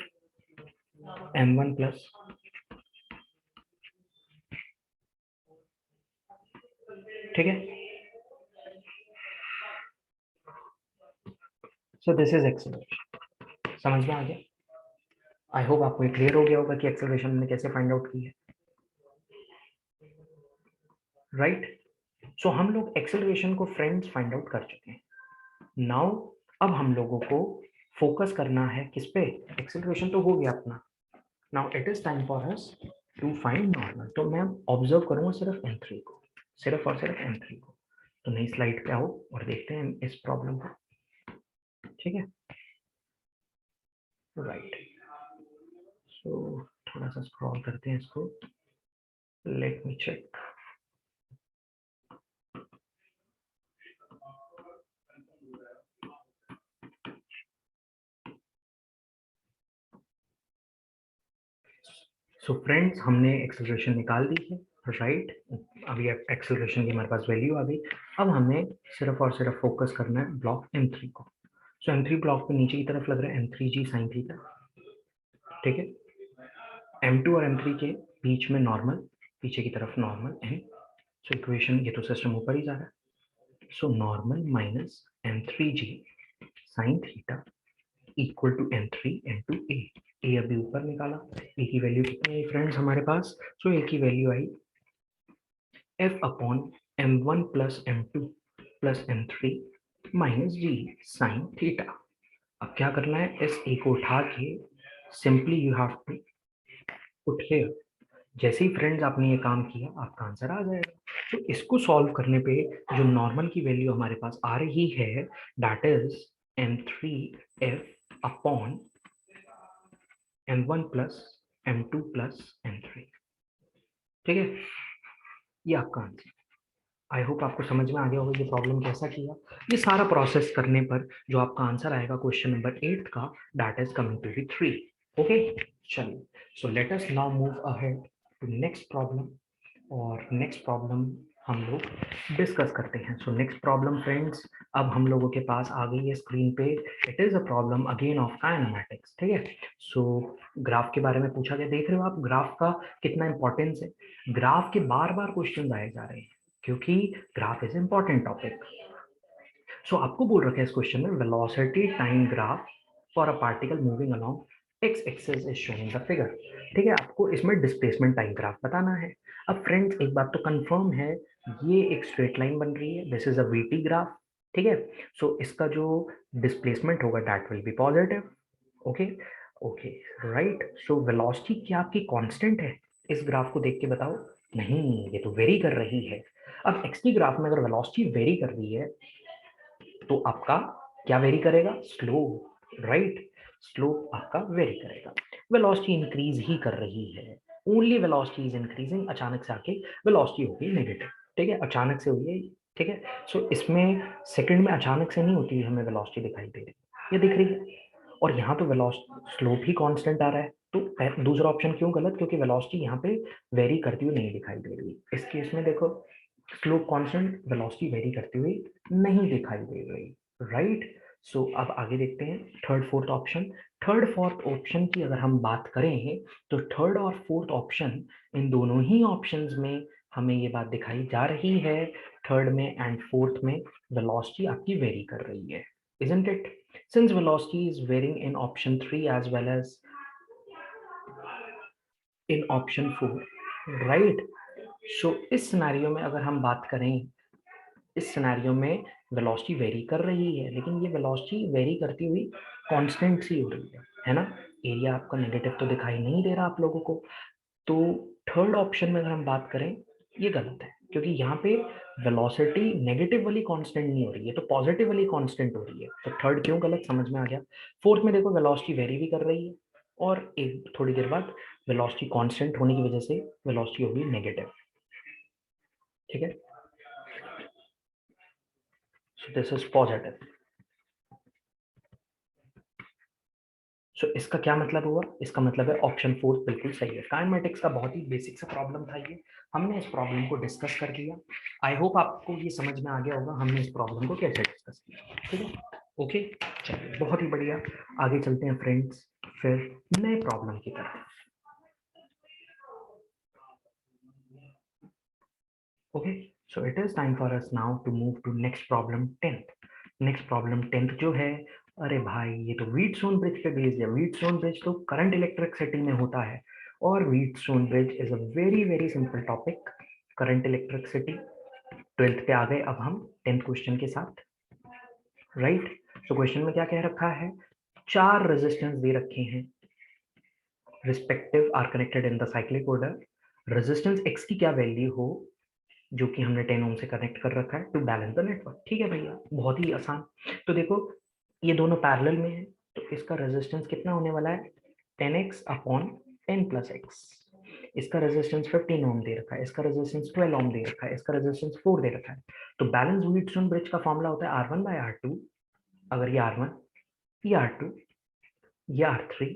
m1 plus, ठीक है। So this is acceleration. समझ में आ गया? आई होप आपको ये क्लियर हो गया होगा कि एक्सेलरेशन हमने कैसे फाइंड आउट की है, राइट। सो हम लोग एक्सेलरेशन को फ्रेंड्स फाइंड आउट कर चुके हैं। नाउ अब हम लोगों को फोकस करना है किस पे? एक्सेलरेशन तो हो गया अपना। Now it is time for us to find normal. तो मैं ऑब्जर्व करूंगा सिर्फ m3 को, सिर्फ और सिर्फ m3 को। तो नई स्लाइड पे आओ और देखते हैं इस प्रॉब्लम को, ठीक है, राइट। सो थोड़ा सा स्क्रॉल करते हैं इसको, let me check. So friends, हमने एक्सेलरेशन निकाल दी है, राइट। अभी एक्सेलरेशन की हमारे पास वैल्यू आ गई। अब हमें सिर्फ और सिर्फ फोकस करना है ब्लॉक m3 को। सो m3 ब्लॉक पे नीचे की तरफ लग रहा है m3g साइन थीटा, ठीक है। m2 और m3 के बीच में नॉर्मल, पीछे की तरफ नॉर्मल n। सो इक्वेशन, ये तो सिस्टम ऊपर ही जा रहा है। So normal minus m3g sine theta equal to m3 into A अभी ऊपर निकाला। ए की वैल्यू कितनी आई फ्रेंड्स हमारे पास? सो ए की value I f upon m1 plus m2 plus m3 minus g sine theta. अब क्या करना है? इस ए को उठा के simply you have to put here. जैसे ही फ्रेंड्स आपने ये काम किया, आपका आंसर आ जाएगा। तो इसको सॉल्व करने पे जो नॉर्मल की वैल्यू हमारे पास आ रही है, that is m3f upon m1 plus m2 plus m3, ठीक है। ये आपका आंसर। आई होप आपको समझ में आ गया होगा ये प्रॉब्लम कैसा किया। ये सारा प्रोसेस करने पर जो आपका आंसर आएगा क्वेश्चन नंबर 8 का, that is coming to be 3। Okay, चलिए। So let us now move ahead to next problem. और नेक्स्ट प्रॉब्लम हम लोग डिस्कस करते हैं। सो नेक्स्ट प्रॉब्लम फ्रेंड्स, अब हम लोगों के पास आ गई है स्क्रीन पे। It is a problem again of kinematics, ठीक है। सो ग्राफ के बारे में पूछा गया, देख रहे हो आप ग्राफ का कितना इंपॉर्टेंस है। ग्राफ के बार बार क्वेश्चन आए जा रहे हैं क्योंकि ग्राफ इज इंपॉर्टेंट टॉपिक। सो आपको बोल रखा है इस क्वेश्चन में velocity time graph for a particle moving along x axis is shown in the figure, ठीक है। आपको इसमें डिस्प्लेसमेंट टाइम ग्राफ बताना है। अब फ्रेंड्स एक बात तो कंफर्म है, ये एक स्ट्रेट लाइन बन रही है, this is a VT graph, ठीक है। सो इसका जो डिस्प्लेसमेंट होगा that will B positive, okay okay right. So velocity क्या आपकी कांस्टेंट है? इस ग्राफ को देख के बताओ। नहीं, ये तो वेरी कर रही है। अब एक्स की ग्राफ में अगर वेलोसिटी वेरी कर रही है तो आपका क्या वेरी करेगा? Slope, right. स्लोप आपका वेरी करेगा। वेलोसिटी इंक्रीज ही कर रही है, ओनली वेलोसिटी इज इंक्रीजिंग। अचानक से आके वेलोसिटी होगी नेगेटिव, ठीक है, अचानक से हुई है, ठीक है। सो इसमें सेकंड में अचानक से नहीं होती, हमें वेलोसिटी दिखाई दे रही है, ये दिख रही है। और यहाँ तो वेलोसिटी स्लोप ही कांस्टेंट आ रहा है, तो दूसरा ऑप्शन क्यों गलत? क्योंकि वेलोसिटी यहाँ पे वेरी करती हुई नहीं दिखाई दे रही। इस केस में देखो स्लोप कांस्टेंट, वेलोसिटी वेरी करती हुई नहीं दिखाई दे रही, राइट। सो अब आगे देखते हैं third fourth option. Third fourth option की अगर हम बात करें तो थर्ड और फोर्थ ऑप्शन, इन दोनों ही ऑप्शंस में हमें ये बात दिखाई जा रही है, थर्ड में एंड फोर्थ में वेलोसिटी आपकी वेरी कर रही है, isn't it? Since velocity is varying in option 3 as well as in option 4, right? So इस सिनेरियो में अगर हम बात करें, इस सिनेरियो में वेलोसिटी वेरी कर रही है, लेकिन ये वेलोसिटी वेरी करती हुई कांस्टेंट सी हो रही है ना। एरिया आपका नेगेटिव तो दिखाई नहीं दे रहा आप लोगों को। तो थर्ड ऑप्शन में अगर हम बात करें, ये गलत है क्योंकि यहाँ पे वेलोसिटी नेगेटिव वाली कांस्टेंट नहीं हो रही है, तो पॉजिटिव वाली कांस्टेंट हो रही है। तो थर्ड क्यों गलत, समझ में आ गया। फोर्थ में देखो वेलोसिटी वेरी भी कर रही है और एक थोड़ी देर बाद वेलोसिटी कांस्टेंट होने की वजह से वेलोसिटी होगी नेगेटिव, ठीक है। So this is positive. So इसका क्या मतलब हुआ? इसका मतलब है ऑप्शन फोर्थ बिल्कुल सही है। काइनेमैटिक्स का बहुत ही बेसिक सा प्रॉब्लम था ये, हमने इस प्रॉब्लम को डिस्कस कर लिया। आई होप आपको ये समझ में आ गया होगा हमने इस प्रॉब्लम को कैसे डिस्कस किया, ठीक है। ओके, चलिए बहुत ही बढ़िया, आगे चलते हैं फ्रेंड्स फिर नए प्रॉब्लम की तरफ। Okay, so it is time for us now to move to next problem 10th। Next problem 10th जो है, अरे भाई ये तो व्हीटस्टोन ब्रिज पे बेस्ड है। व्हीटस्टोन ब्रिज तो करंट इलेक्ट्रिसिटी में होता है और Wheatstone bridge is a very very simple topic, current electricity. 12th पे आ गए अब हम 10th क्वेश्चन के साथ, राइट। तो क्वेश्चन में क्या कह रखा है, चार रेजिस्टेंस दे रखे हैं, respective are connected in the cyclic order. Resistance x की क्या वैल्यू हो, जो कि हमने 10 ओम से कनेक्ट कर रखा है टू बैलेंस द नेटवर्क, ठीक है भैया, बहुत ही आसान। तो देखो ये दोनों पैरेलल में है, तो इसका रेजिस्टेंस कितना होने वाला है, 10x अपॉन 10 प्लस एक्स। इसका रेजिस्टेंस 15 ओम दे रखा है, इसका रेजिस्टेंस 12 ओम दे रखा है, इसका रेजिस्टेंस 4 दे रखा है। तो बैलेंस व्हीटस्टोन ब्रिज का फॉर्मूला होता है R1 बाय R2। अगर ये R1, ये R2, ये R3,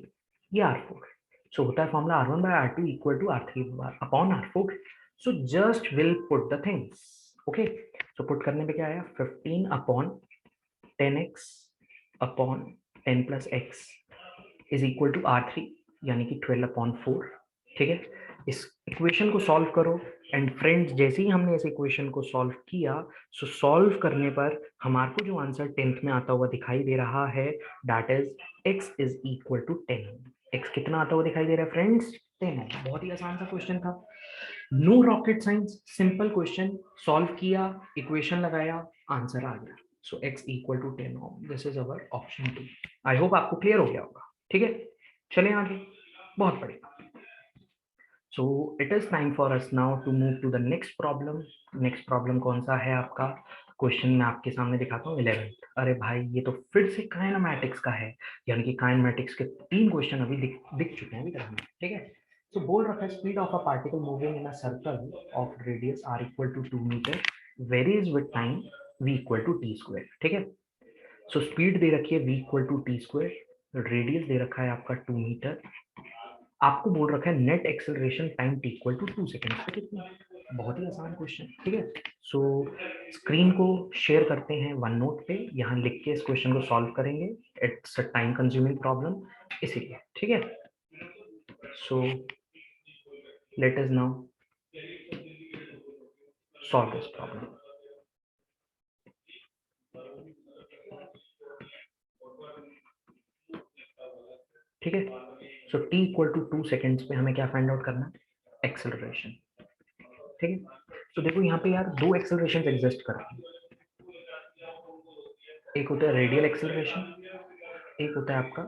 ये R4, सो होता है formula R1 by R2 equal to R3 upon R4। So just will put the things, okay. So put करने पे क्या आया, 15 upon 10x upon 10 plus x is equal to R3 यानी कि 12 अपॉन 4, ठीक है। इस इक्वेशन को सॉल्व करो एंड फ्रेंड्स जैसे ही हमने इस इक्वेशन को सॉल्व किया, सो सॉल्व करने पर हमारे को जो आंसर 10th में आता हुआ दिखाई दे रहा है, that is x is equal to 10। x कितना आता हुआ दिखाई दे रहा है फ्रेंड्स, 10। बहुत ही आसान सा क्वेश्चन था, no rocket science, simple question, solve किया, इक्वेशन लगाया, आंसर आ गया। So x equal to 10 ohm, this is our option 2। I hope आपको क्लियर हो गया होगा, ठीक है। चलें आगे, बहुत बढ़िया। So it is time for us now to move to the next problem. Next problem कौन सा है आपका, क्वेश्चन मैं आपके सामने दिखाता हूँ 11th। अरे भाई ये तो फिर से काइनेमैटिक्स का है, यानी कि काइनेमैटिक्स के 3 क्वेश्चन अभी दिख चुके हैं अभी तक हमें, ठीक है। तो बोल रखा है speed of a particle moving in a circle of radius r equal to 2 metre varies with time v equal to t square, ठीक है। सो स्पीड दे रखी है v equal to t square, radius दे रखा है आपका 2 मीटर, आपको बोल रखा है net acceleration time t equal to 2 second पे कितनी, बहुत ही आसान क्वेश्चन, ठीक है। सो स्क्रीन को शेयर करते हैं वन नोट पे, यहाँ लिख के इस क्वेश्चन को सॉल्व करेंगे। It's a time consuming problem, इसीलिए, ठीक है। सो let us now solve this problem. ठीक है। सो t इक्वल टू 2 सेकेंड्स पे हमें क्या फाइंड आउट करना है, एक्सेलरेशन। ठीक है। तो देखो यहाँ पे यार दो एक्सेलरेशन एग्जिस्ट करती है, एक होता है रेडियल एक्सेलरेशन, एक होता है आपका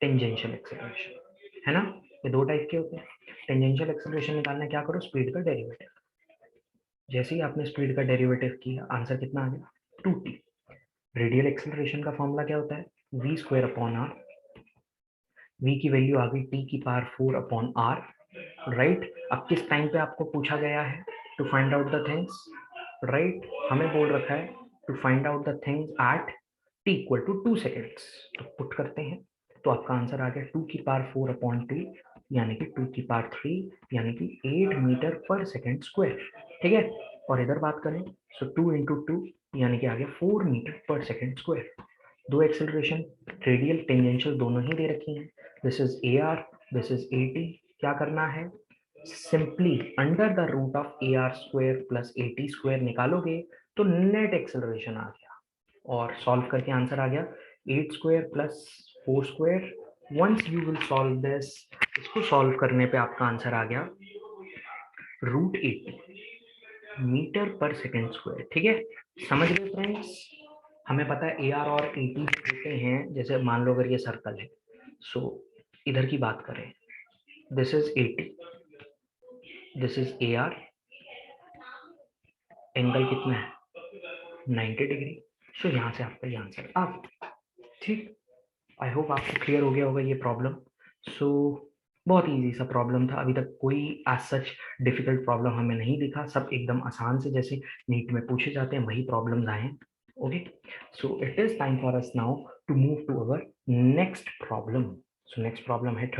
टेंजेंशियल एक्सेलरेशन, है ना। ये दो टाइप के होते हैं। टेंजेंशियल एक्सेलरेशन निकालना है, क्या करो, स्पीड का डेरिवेटिव। जैसे ही आपने स्पीड का डेरिवेटिव किया, आंसर कितना आ गया, 2t। रेडियल एक्सेलरेशन का फॉर्मूला क्या होता है, v square upon r. v की वैल्यू आ गई t की पावर 4 अपॉन आर, राइट। अब किस टाइम पे आपको पूछा गया है to find out the things, right. हमें बोल रखा है to find out the things at t equal to 2 seconds. तो पुट करते हैं, तो आपका आंसर आ गया 2 की पावर 4 अपॉन 2, यानी कि 2 की पावर 3, यानी कि 8 मीटर पर सेकेंड स्क्वायर, ठीक है। और इधर बात करें, सो 2 इंटू 2 यानी कि आ गया 4 मीटर पर सेकेंड स्क्वायर। दो एक्सेलरेशन रेडियल टेंजेंशियल दोनों ही दे रखी हैं। This is a r, this is a t. क्या करना है, simply under the root of a r square plus a t square निकालोगे तो नेट एक्सेलरेशन आ गया, और सॉल्व करके आंसर आ गया 8 square plus 4 square. Once you will solve this, इसको सॉल्व करने पे आपका आंसर आ गया √80 मीटर पर सेकेंड स्क्वायर, ठीक है। समझ गए फ्रेंड्स। हमें पता है ए आर और ए टी होते हैं, जैसे मान लो अगर ये सर्कल है, सो इधर की बात करें, this is a T, this is a are, angle कितना है 90 डिग्री। सो यहाँ से आपका ये आंसर आ गया, ठीक। आई होप आपको क्लियर हो गया होगा ये प्रॉब्लम। सो बहुत इजी सा प्रॉब्लम था, अभी तक कोई एज सच डिफिकल्ट प्रॉब्लम हमें नहीं दिखा, सब एकदम आसान से जैसे नीट में पूछे जाते हैं वही प्रॉब्लम्स आए हैं। Okay, so it is time for us now to move to our next problem. So next problem है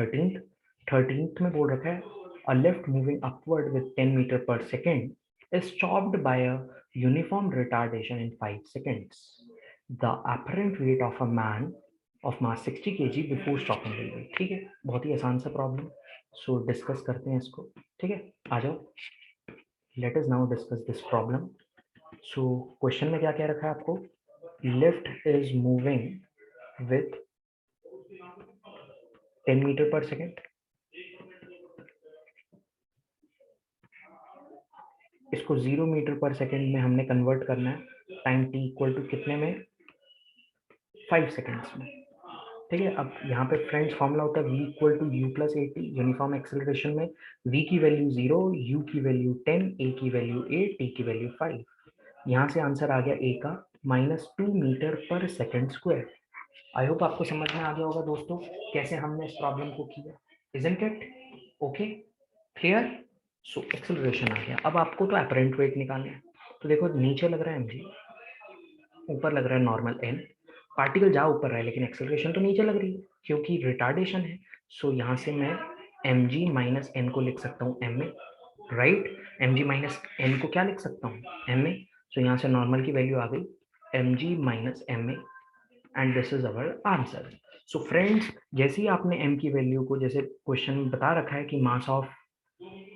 13th में बोल रखा है a lift moving upward with 10 meter per second is stopped by a uniform retardation in 5 seconds. The apparent weight of a man of mass 60 kg before stopping the wheel। ठीक है, बहुत ही आसान सा प्रॉब्लम। सो डिस्कस करते हैं इसको, ठीक है, आ जाओ। Let us now discuss this problem. So question में क्या कह रखा है आपको, lift is moving with 10 metre per second. इसको 0 मीटर पर सेकेंड में हमने कन्वर्ट करना है, टाइम t इक्वल टू कितने में, 5 सेकेंड्स में, ठीक है। अब यहाँ पे फ्रेंड्स फॉर्मूला होता है v equal to u plus a t. Uniform acceleration में v की वैल्यू 0, u की वैल्यू 10, a की वैल्यू 8, t की वैल्यू 5। यहाँ से आंसर आ गया a का -2 मीटर पर सेकेंड स्क्वायर। आई होप आपको समझ में आ गया होगा दोस्तों कैसे हमने इस प्रॉब्लम को किया, isn't it okay, clear. So acceleration आ गया। अब आपको तो अपरेंट वेट निकालना है, तो देखो नीचे लग रहा है mg, ऊपर लग रहा है नॉर्मल n। पार्टिकल जहाँ ऊपर रहा है लेकिन एक्सेलरेशन तो नीचे लग रही है क्योंकि रिटार्डेशन है। सो यहाँ से मैं mg माइनस n को लिख सकता हूँ m में, राइट। mg माइनस n को क्या लिख सकता हूँ, m में। सो यहाँ से नॉर्मल की वैल्यू आ गई mg माइनस m में, and this is our answer. So friends, जैसे ही आपने m की वैल्यू को, जैसे क्वेश्चन में बता रखा है कि मास ऑफ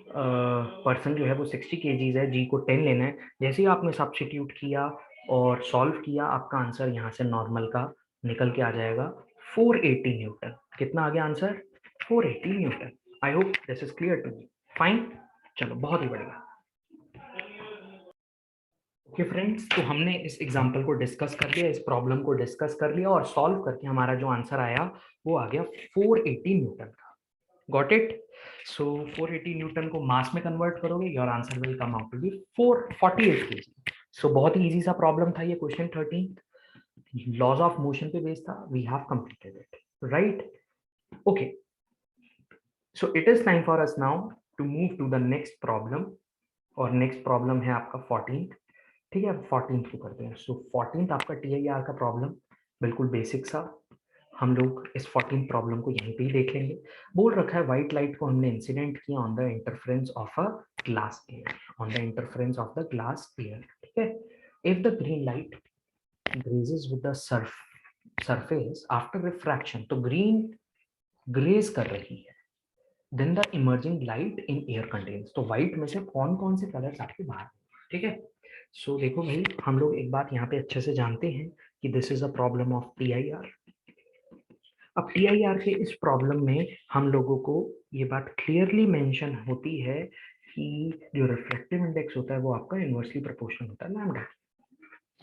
पर्सन जो है वो 60 kg है, g को 10 लेना है, जैसे ही आपने सब्स्टिट्यूट किया और सॉल्व किया, आपका आंसर यहाँ से नॉर्मल का निकल के आ जाएगा 480 न्यूटन। कितना आ गया answer, 480 newton. I hope this is clear to me, fine. चलो बहुत ही बढ़िया। ओके फ्रेंड्स, तो हमने इस एग्जांपल को डिस्कस कर लिया, इस प्रॉब्लम को डिस्कस कर लिया, और सॉल्व करके हमारा जो आंसर आया वो आ गया 480 न्यूटन का। Got it. सो 480 न्यूटन को मास में कन्वर्ट करोगे, your answer will come out to be 448 KG. So बहुत ही इजी सा प्रॉब्लम था ये क्वेश्चन 13, लॉज ऑफ मोशन पे बेस्ड था। We have completed it, right. Okay, so it is time for us now to move to the next problem, और नेक्स्ट प्रॉब्लम है आपका 14th, ठीक है। 14th को करते हैं। सो 14th आपका TIR का प्रॉब्लम, बिल्कुल बेसिक सा। हम लोग इस 14th प्रॉब्लम को यहीं पे ही देख लेंगे। बोल रखा है व्हाइट लाइट को हमने इंसिडेंट किया on the interference of a glass air, on the interference of the glass air. ठीक है, if the green light grazes with the surface after refraction, तो green graze कर रही है, then the emerging light in air contains, तो white में से कौन कौन से कलर्स आपके बाहर, ठीक है। सो देखो भाई, हम लोग एक बात यहाँ पे अच्छे से जानते हैं कि this is a problem of TIR। अब TIR के इस प्रॉब्लम में हम लोगों को ये बात क्लियरली मेंशन होती है कि जो रिफ्लेक्टिव इंडेक्स होता है वो आपका इनवर्सली प्रोपोर्शनल होता है लैम्डा,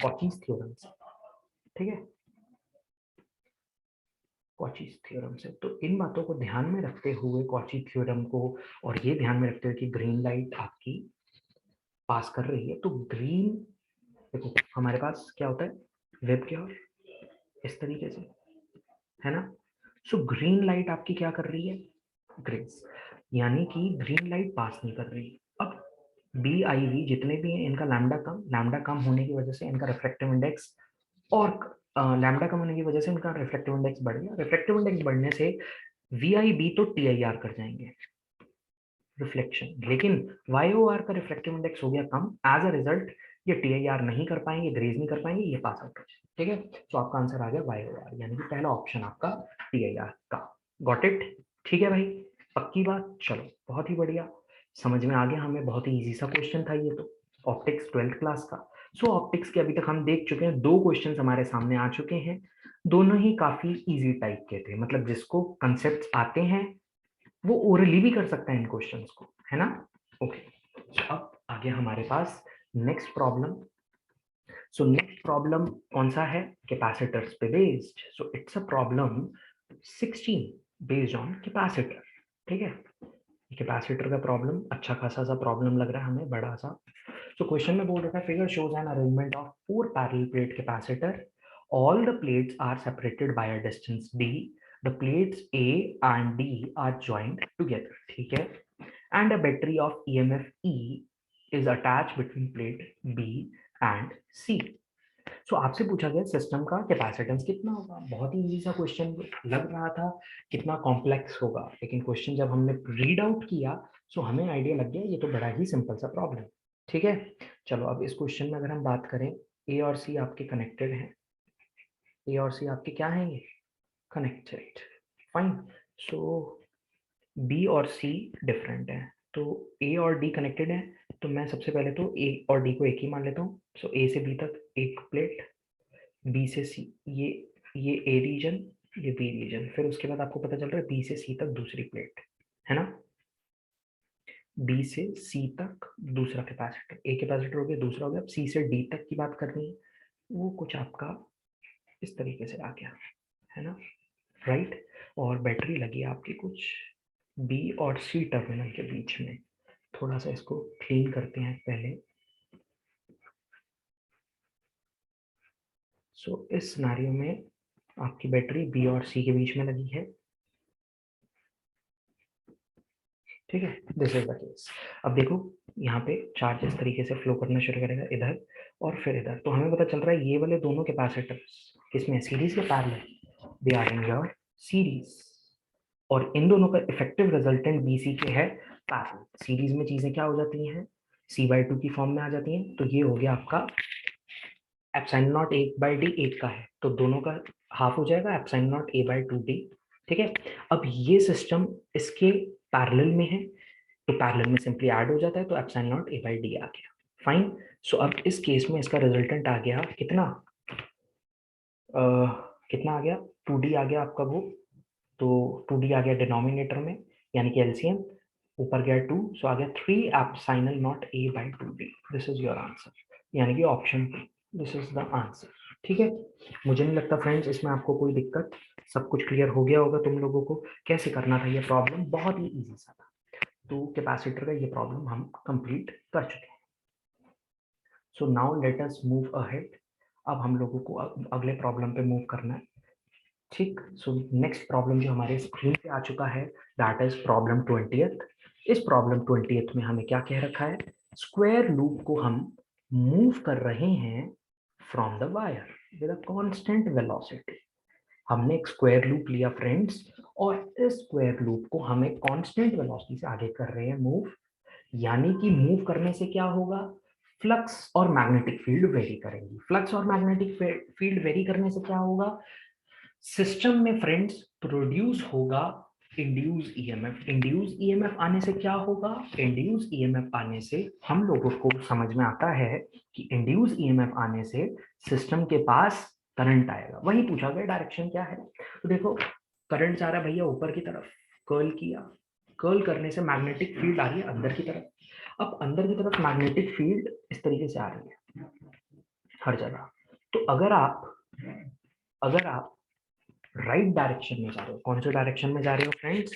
कॉचीज थ्योरम से, ठीक है, कॉचीज थ्योरम से। तो इन बातों को ध्यान में रखते हुए, कॉची थ्योरम को, और ये ध्यान में रखते हुए कि ग्रीन लाइट आपकी पास कर रही है, तो ग्रीन, देखो हमारे पास क्या होता है, वेब क्या, इस तरीके से, है ना। सो ग्रीन लाइट आपकी क्या कर रही है, ग्रेस, यानी कि ग्रीन लाइट पास नहीं कर रही। अब BIV जितने भी हैं इनका लैम्डा कम होने की वजह से इनका रिफ्लेक्टिव इंडेक्स, और लैम्डा कम होने की वजह से इनका रिफ्लेक्टिव इंडेक्स बढ़ गया। रिफ्लेक्टिव इंडेक्स बढ़ने से VIB तो TIR कर जाएंगे, रिफ्लेक्शन, लेकिन YOR का रिफ्लेक्टिव इंडेक्स हो गया कम, एज अ रिजल्ट ये TIR नहीं कर पाएंगे, ग्रेज नहीं कर पाएंगे, ये पास आउट हो जाए, ठीक है। तो आपका आंसर आ गया YOR, यानी कि पहला ऑप्शन आपका TIR का। गॉट इट, ठीक है भाई, पक्की बात। चलो बहुत ही बढ़िया, समझ में आ गया हमें, बहुत ही इजी सा क्वेश्चन था ये तो, ऑप्टिक्स 12th क्लास का। सो ऑप्टिक्स के अभी तक हम देख चुके हैं, 2 क्वेश्चन हमारे सामने आ चुके हैं, दोनों ही काफी इजी टाइप के थे, मतलब जिसको कंसेप्ट आते हैं वो ओरली भी कर सकता है इन क्वेश्चंस को, है ना। ओके, अब आगे हमारे पास next problem. So next problem कौन सा है, कैपेसिटर्स पे based. So it's a problem 16 based on capacitor, ठीक है। कैपेसिटर का प्रॉब्लम अच्छा खासा सा प्रॉब्लम लग रहा है हमें, बड़ा सा। सो क्वेश्चन में बोल रखा है, figure shows an arrangement of 4 parallel plate capacitor, all the plates are separated by a distance d, the plates A and D are joined together, ठीक है, and a battery of EMF E is attached between plate B and C। सो आपसे पूछा गया सिस्टम का कैपेसिटेंस कितना होगा, बहुत ही इजी सा क्वेश्चन लग रहा था, कितना कॉम्प्लेक्स होगा, लेकिन क्वेश्चन जब हमने रीड आउट किया सो हमें आइडिया लग गया ये तो बड़ा ही सिंपल सा प्रॉब्लम, ठीक है। चलो अब इस क्वेश्चन में अगर हम बात करें, ए और सी आपके कनेक्टेड हैं, ए और सी आपके क्या हैं, ये कनेक्टेड, फाइन। सो बी और सी डिफरेंट है, तो ए और डी कनेक्टेड है, तो मैं सबसे पहले तो ए और डी को एक ही मान लेता हूँ। सो ए से बी तक एक प्लेट, बी से सी, ये ए रीजन, ये बी रीजन, फिर उसके बाद आपको पता चल रहा है बी से सी तक दूसरी प्लेट, है ना। बी से सी तक दूसरा कैपेसिटर, एक कैपेसिटर हो गया, दूसरा हो गया। अब सी से डी तक की बात करनी है, वो कुछ आपका इस तरीके से आ गया, है ना, राइट। और बैटरी लगी है आपकी कुछ बी और सी टर्मिनल के बीच में। थोड़ा सा इसको क्लीन करते हैं पहले। सो इस सिनेरियो में आपकी बैटरी बी और सी के बीच में लगी है, ठीक है, दिस इज द केस। अब देखो यहाँ पे चार्ज इस तरीके से फ्लो करना शुरू करेगा, इधर और फिर इधर, तो हमें पता चल रहा है ये वाले दोनों कैपेसिटर्स किसमें, सीरीज के parallel, they are in your series, और इन दोनों का इफेक्टिव रिजल्टेंट BC के है पैरेलल। सीरीज में चीजें क्या हो जाती हैं, C/2 की फॉर्म में आ जाती हैं, तो ये हो गया आपका एप्सिलॉन नॉट 1/d, एक का है तो दोनों का हाफ हो जाएगा, एप्सिलॉन नॉट A/2d, ठीक है। अब ये सिस्टम इसके पैरेलल में है, तो पैरेलल में सिंपली ऐड हो जाता है, तो एप्सिलॉन नॉट A/d आ गया, फाइन। सो अब इस केस में इसका रिजल्टेंट आ गया कितना, कितना आ गया, 2d आ गया आपका वो, तो 2d आ गया डिनोमिनेटर में, यानी कि एलसीएम ऊपर गया 2, सो आ गया 3 epsilon not A/2d, this is your answer, यानी कि option 2, this is the answer, ठीक है। मुझे नहीं लगता फ्रेंड्स इसमें आपको कोई दिक्कत, सब कुछ क्लियर हो गया होगा तुम लोगों को, कैसे करना था ये प्रॉब्लम, बहुत ही इजी सा था। तो कैपेसिटर का ये प्रॉब्लम हम कंप्लीट कर चुके हैं। So now let us move ahead, अब हम लोगों को अगले प्रॉब्लम पे मूव करना है, ठीक। सो नेक्स्ट प्रॉब्लम जो हमारे स्क्रीन पे आ चुका है, दैट इज प्रॉब्लम 20th। इस प्रॉब्लम 20th में हमें क्या कह रखा है, स्क्वायर लूप को हम मूव कर रहे हैं from the wire with a constant velocity. हमने एक स्क्वायर लूप लिया फ्रेंड्स, और इस स्क्वायर लूप को हम एक कांस्टेंट वेलोसिटी से आगे कर रहे हैं मूव, यानी कि मूव करने से क्या होगा, फ्लक्स और मैग्नेटिक फील्ड वेरी करेंगी। फ्लक्स और मैग्नेटिक फील्ड वेरी करने से क्या होगा, सिस्टम में फ्रेंड्स प्रोड्यूस होगा इंड्यूस ईएमएफ। इंड्यूस ईएमएफ आने से क्या होगा, इंड्यूस ईएमएफ आने से हम लोगों को समझ में आता है कि इंड्यूस ईएमएफ आने से सिस्टम के पास करंट आएगा। वही पूछा गया डायरेक्शन क्या है। तो देखो करंट जा रहा है भैया ऊपर की तरफ, कर्ल किया, कर्ल करने से मैग्नेटिक फील्ड आ रही है अंदर की तरफ। अब अंदर की तरफ मैग्नेटिक फील्ड इस तरीके से आ रही है हर जगह। तो अगर आप राइट डायरेक्शन में जा रहे हो, कौन से डायरेक्शन में जा रहे हो फ्रेंड्स,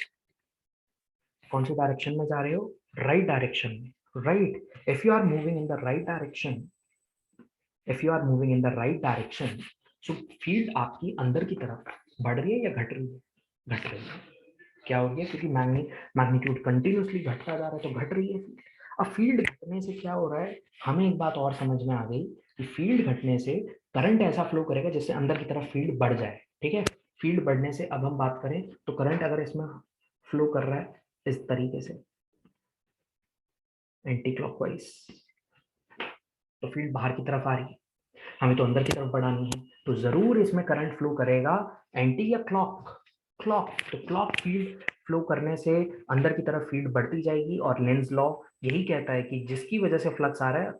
कौन से डायरेक्शन में जा रहे हो, राइट डायरेक्शन में, right. If you are moving in the right direction, if you are moving in the right direction, so field आपकी अंदर की तरफ बढ़ रही है या घट रही है, घट रही है। क्या हो गया, क्योंकि मैग्नीट्यूड कंटिन्यूसली घटता जा रहा है तो घट रही है फील्ड। अब फील्ड घटने से क्या हो रहा है, हमें एक बात और समझ में आ गई कि फील्ड घटने से करंट ऐसा फ्लो करेगा जिससे अंदर की तरफ फील्ड बढ़ जाए। ठीक है, फील्ड बढ़ने से अब हम बात करें तो करंट अगर इसमें फ्लो कर रहा है इस तरीके से एंटी क्लॉकवाइज, तो फील्ड बाहर की तरफ आ रही है, हमें तो अंदर की तरफ बढ़ानी है, तो जरूर इसमें करंट फ्लो करेगा एंटी या क्लॉक, क्लॉक। तो क्लॉक फील्ड फ्लो करने से अंदर की तरफ फील्ड बढ़ती जाएगी, और लेंज लॉ यही कहता है कि जिसकी वजह से फ्लक्स आ रहा है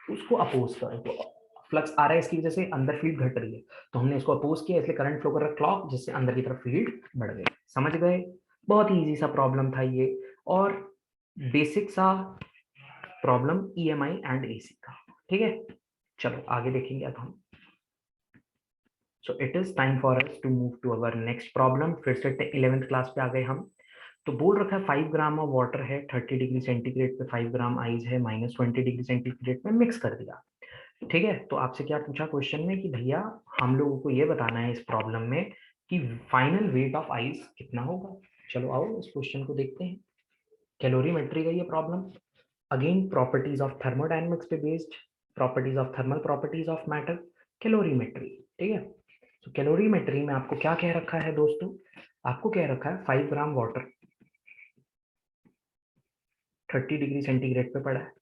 उसको अपोज करो। तो फ्लक्स आ रहा है इसकी वजह से अंदर फील्ड घट रही है, तो हमने इसको अपोज किया, इसलिए करंट फ्लो कर रहा है क्लॉक, जिससे अंदर की तरफ फील्ड बढ़ गई। समझ गए, बहुत ही इजी सा प्रॉब्लम था ये, और बेसिक सा प्रॉब्लम ईएमआई एंड एसी का। ठीक है, चलो आगे देखेंगे अब हम। So it is time for us to move to our next problem. फिर से 11th क्लास पे आ गए हम। तो बोल रखा है 5 ग्राम ऑफ वाटर है, 30 डिग्री सेंटीग्रेड पे 5 ग्राम आइस है, -20 डिग्री सेंटीग्रेड पे मिक्स कर दिया। ठीक है, तो आपसे क्या पूछा क्वेश्चन में कि भैया हम लोगों को ये बताना है इस प्रॉब्लम में कि फाइनल वेट ऑफ आइस कितना होगा। चलो आओ इस क्वेश्चन को देखते हैं। कैलोरीमेट्री का ये problem, again properties of thermodynamics पे based, properties of thermal, properties of matter, calorimetry. ठीक है, तो कैलोरीमेट्री में आपको क्या कह रखा है दोस्तों, आपको कह रखा है 5 ग्राम वाटर 30 डिग्री सेंटीग्रेड पे पड़ा है,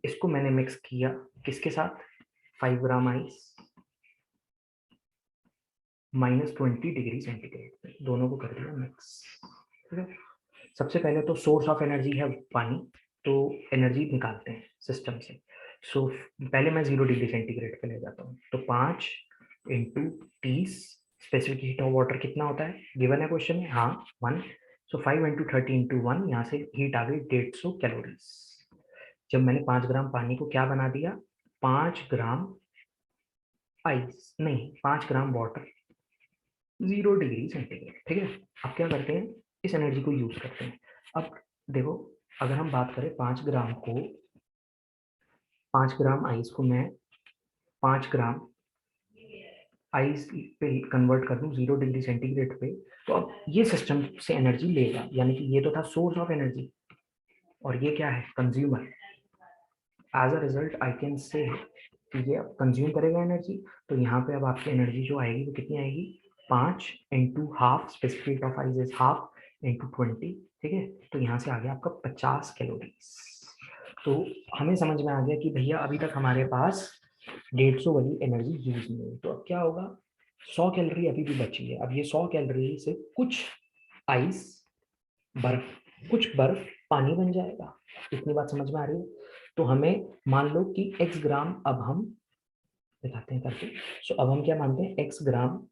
इसको मैंने मिक्स किया किसके साथ, 5 ग्राम आइस -20 डिग्री सेंटीग्रेड पे, दोनों को कर दिया मिक्स। ठीक है, सबसे पहले तो सोर्स ऑफ एनर्जी है पानी, तो एनर्जी निकालते हैं सिस्टम से। सो पहले मैं 0 डिग्री सेंटीग्रेड पे ले जाता हूँ, तो 5 × 30 स्पेसिफिक हीट ऑफ वाटर कितना होता है, गिवन है क्वेश्चन में, हाँ 1। सो 5 × 30 × 1, यहाँ से हीट आ गई 150 कैलोरीज। जब मैंने 5 ग्राम पानी को क्या बना दिया, 5 ग्राम आइस, नहीं 5 ग्राम वाटर 0 डिग्री सेंटीग्रेड। ठीक है, अब क्या करते हैं, इस एनर्जी को यूज करते हैं। अब देखो, अगर हम बात करें 5 ग्राम को, 5 ग्राम आइस को मैं 5 ग्राम आइस पे कन्वर्ट कर दूं 0 डिग्री सेंटीग्रेड पे, तो अब ये सिस्टम से एनर्जी लेगा, यानी कि ये तो था सोर्स ऑफ एनर्जी और ये क्या है, consumer. As a result I can say कि ये अब कंज्यूम करेगा एनर्जी, तो यहाँ पे अब आपकी एनर्जी जो आएगी वो कितनी आएगी, 5 × half, specific of ice is half, × 20। ठीक है, तो यहाँ से आ गया आपका 50 कैलोरीज। तो हमें समझ में आ गया कि भैया अभी तक हमारे पास 150 वाली एनर्जी यूज नहीं हुई, तो अब क्या होगा, 100 कैलोरी अभी भी बची है। अब ये 100 कैलोरी से कुछ आइस, बर्फ, कुछ बर्फ पानी बन जाएगा। इतनी बात समझ में आ रही है। तो हमें मान लो कि x ग्राम, अब हम दिखाते हैं करके। सो अब हम क्या मानते हैं, x gram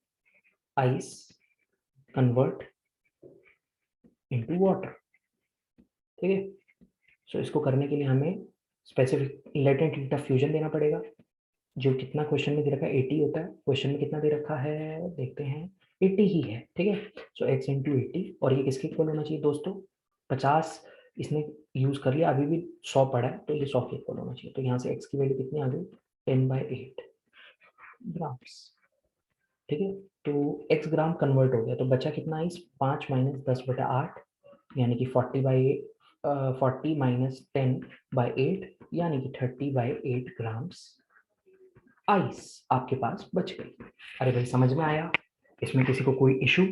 ice convert into water. ठीक है, सो इसको करने के लिए हमें specific latent heat of fusion देना पड़ेगा, जो कितना क्वेश्चन में दे रखा है 80 होता है। क्वेश्चन में कितना दे रखा है देखते हैं, 80 ही है। ठीक है, सो x × 80, और ये किसके इक्वल होना चाहिए दोस्तों, 50 इसने यूज कर लिया, अभी भी 100 पड़ा है, तो ये 100 के इक्वल होना चाहिए। तो यहाँ से x की वैल्यू कितनी आ गई, 10/8 ग्राम्स। ठीक है, तो x ग्राम कन्वर्ट हो गया, तो बचा कितना इस 5 - 10/8, यानी कि 40/8, 40 - 10/8, यानी कि 30/8 ग्राम्स आइस आपके पास बच गई। अरे भाई समझ में आया, इसमें किसी को कोई इशू,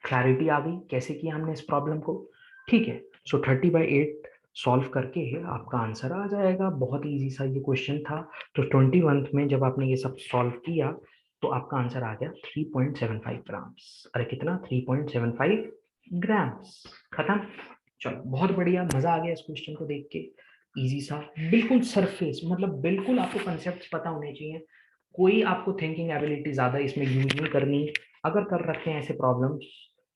क्लैरिटी आ गई कैसे किया हमने इस प्रॉब्लम को। ठीक है, सो 30/8 सॉल्व करके आपका आंसर आ जाएगा। बहुत इजी सा ये क्वेश्चन था। तो 21 में जब आपने ये सब सॉल्व किया तो आपका आंसर आ गया 3.75 ग्राम्स। अरे कितना, 3.75 ग्राम्स। खत्म। चलो बहुत बढ़िया, मजा आ गया इस क्वेश्चन को देख के। इजी सा, बिल्कुल सरफेस, मतलब बिल्कुल आपको कंसेप्ट पता होने चाहिए। कोई आपको थिंकिंग एबिलिटी ज्यादा इसमें यूज नहीं करनी। अगर कर रखे हैं ऐसे problems,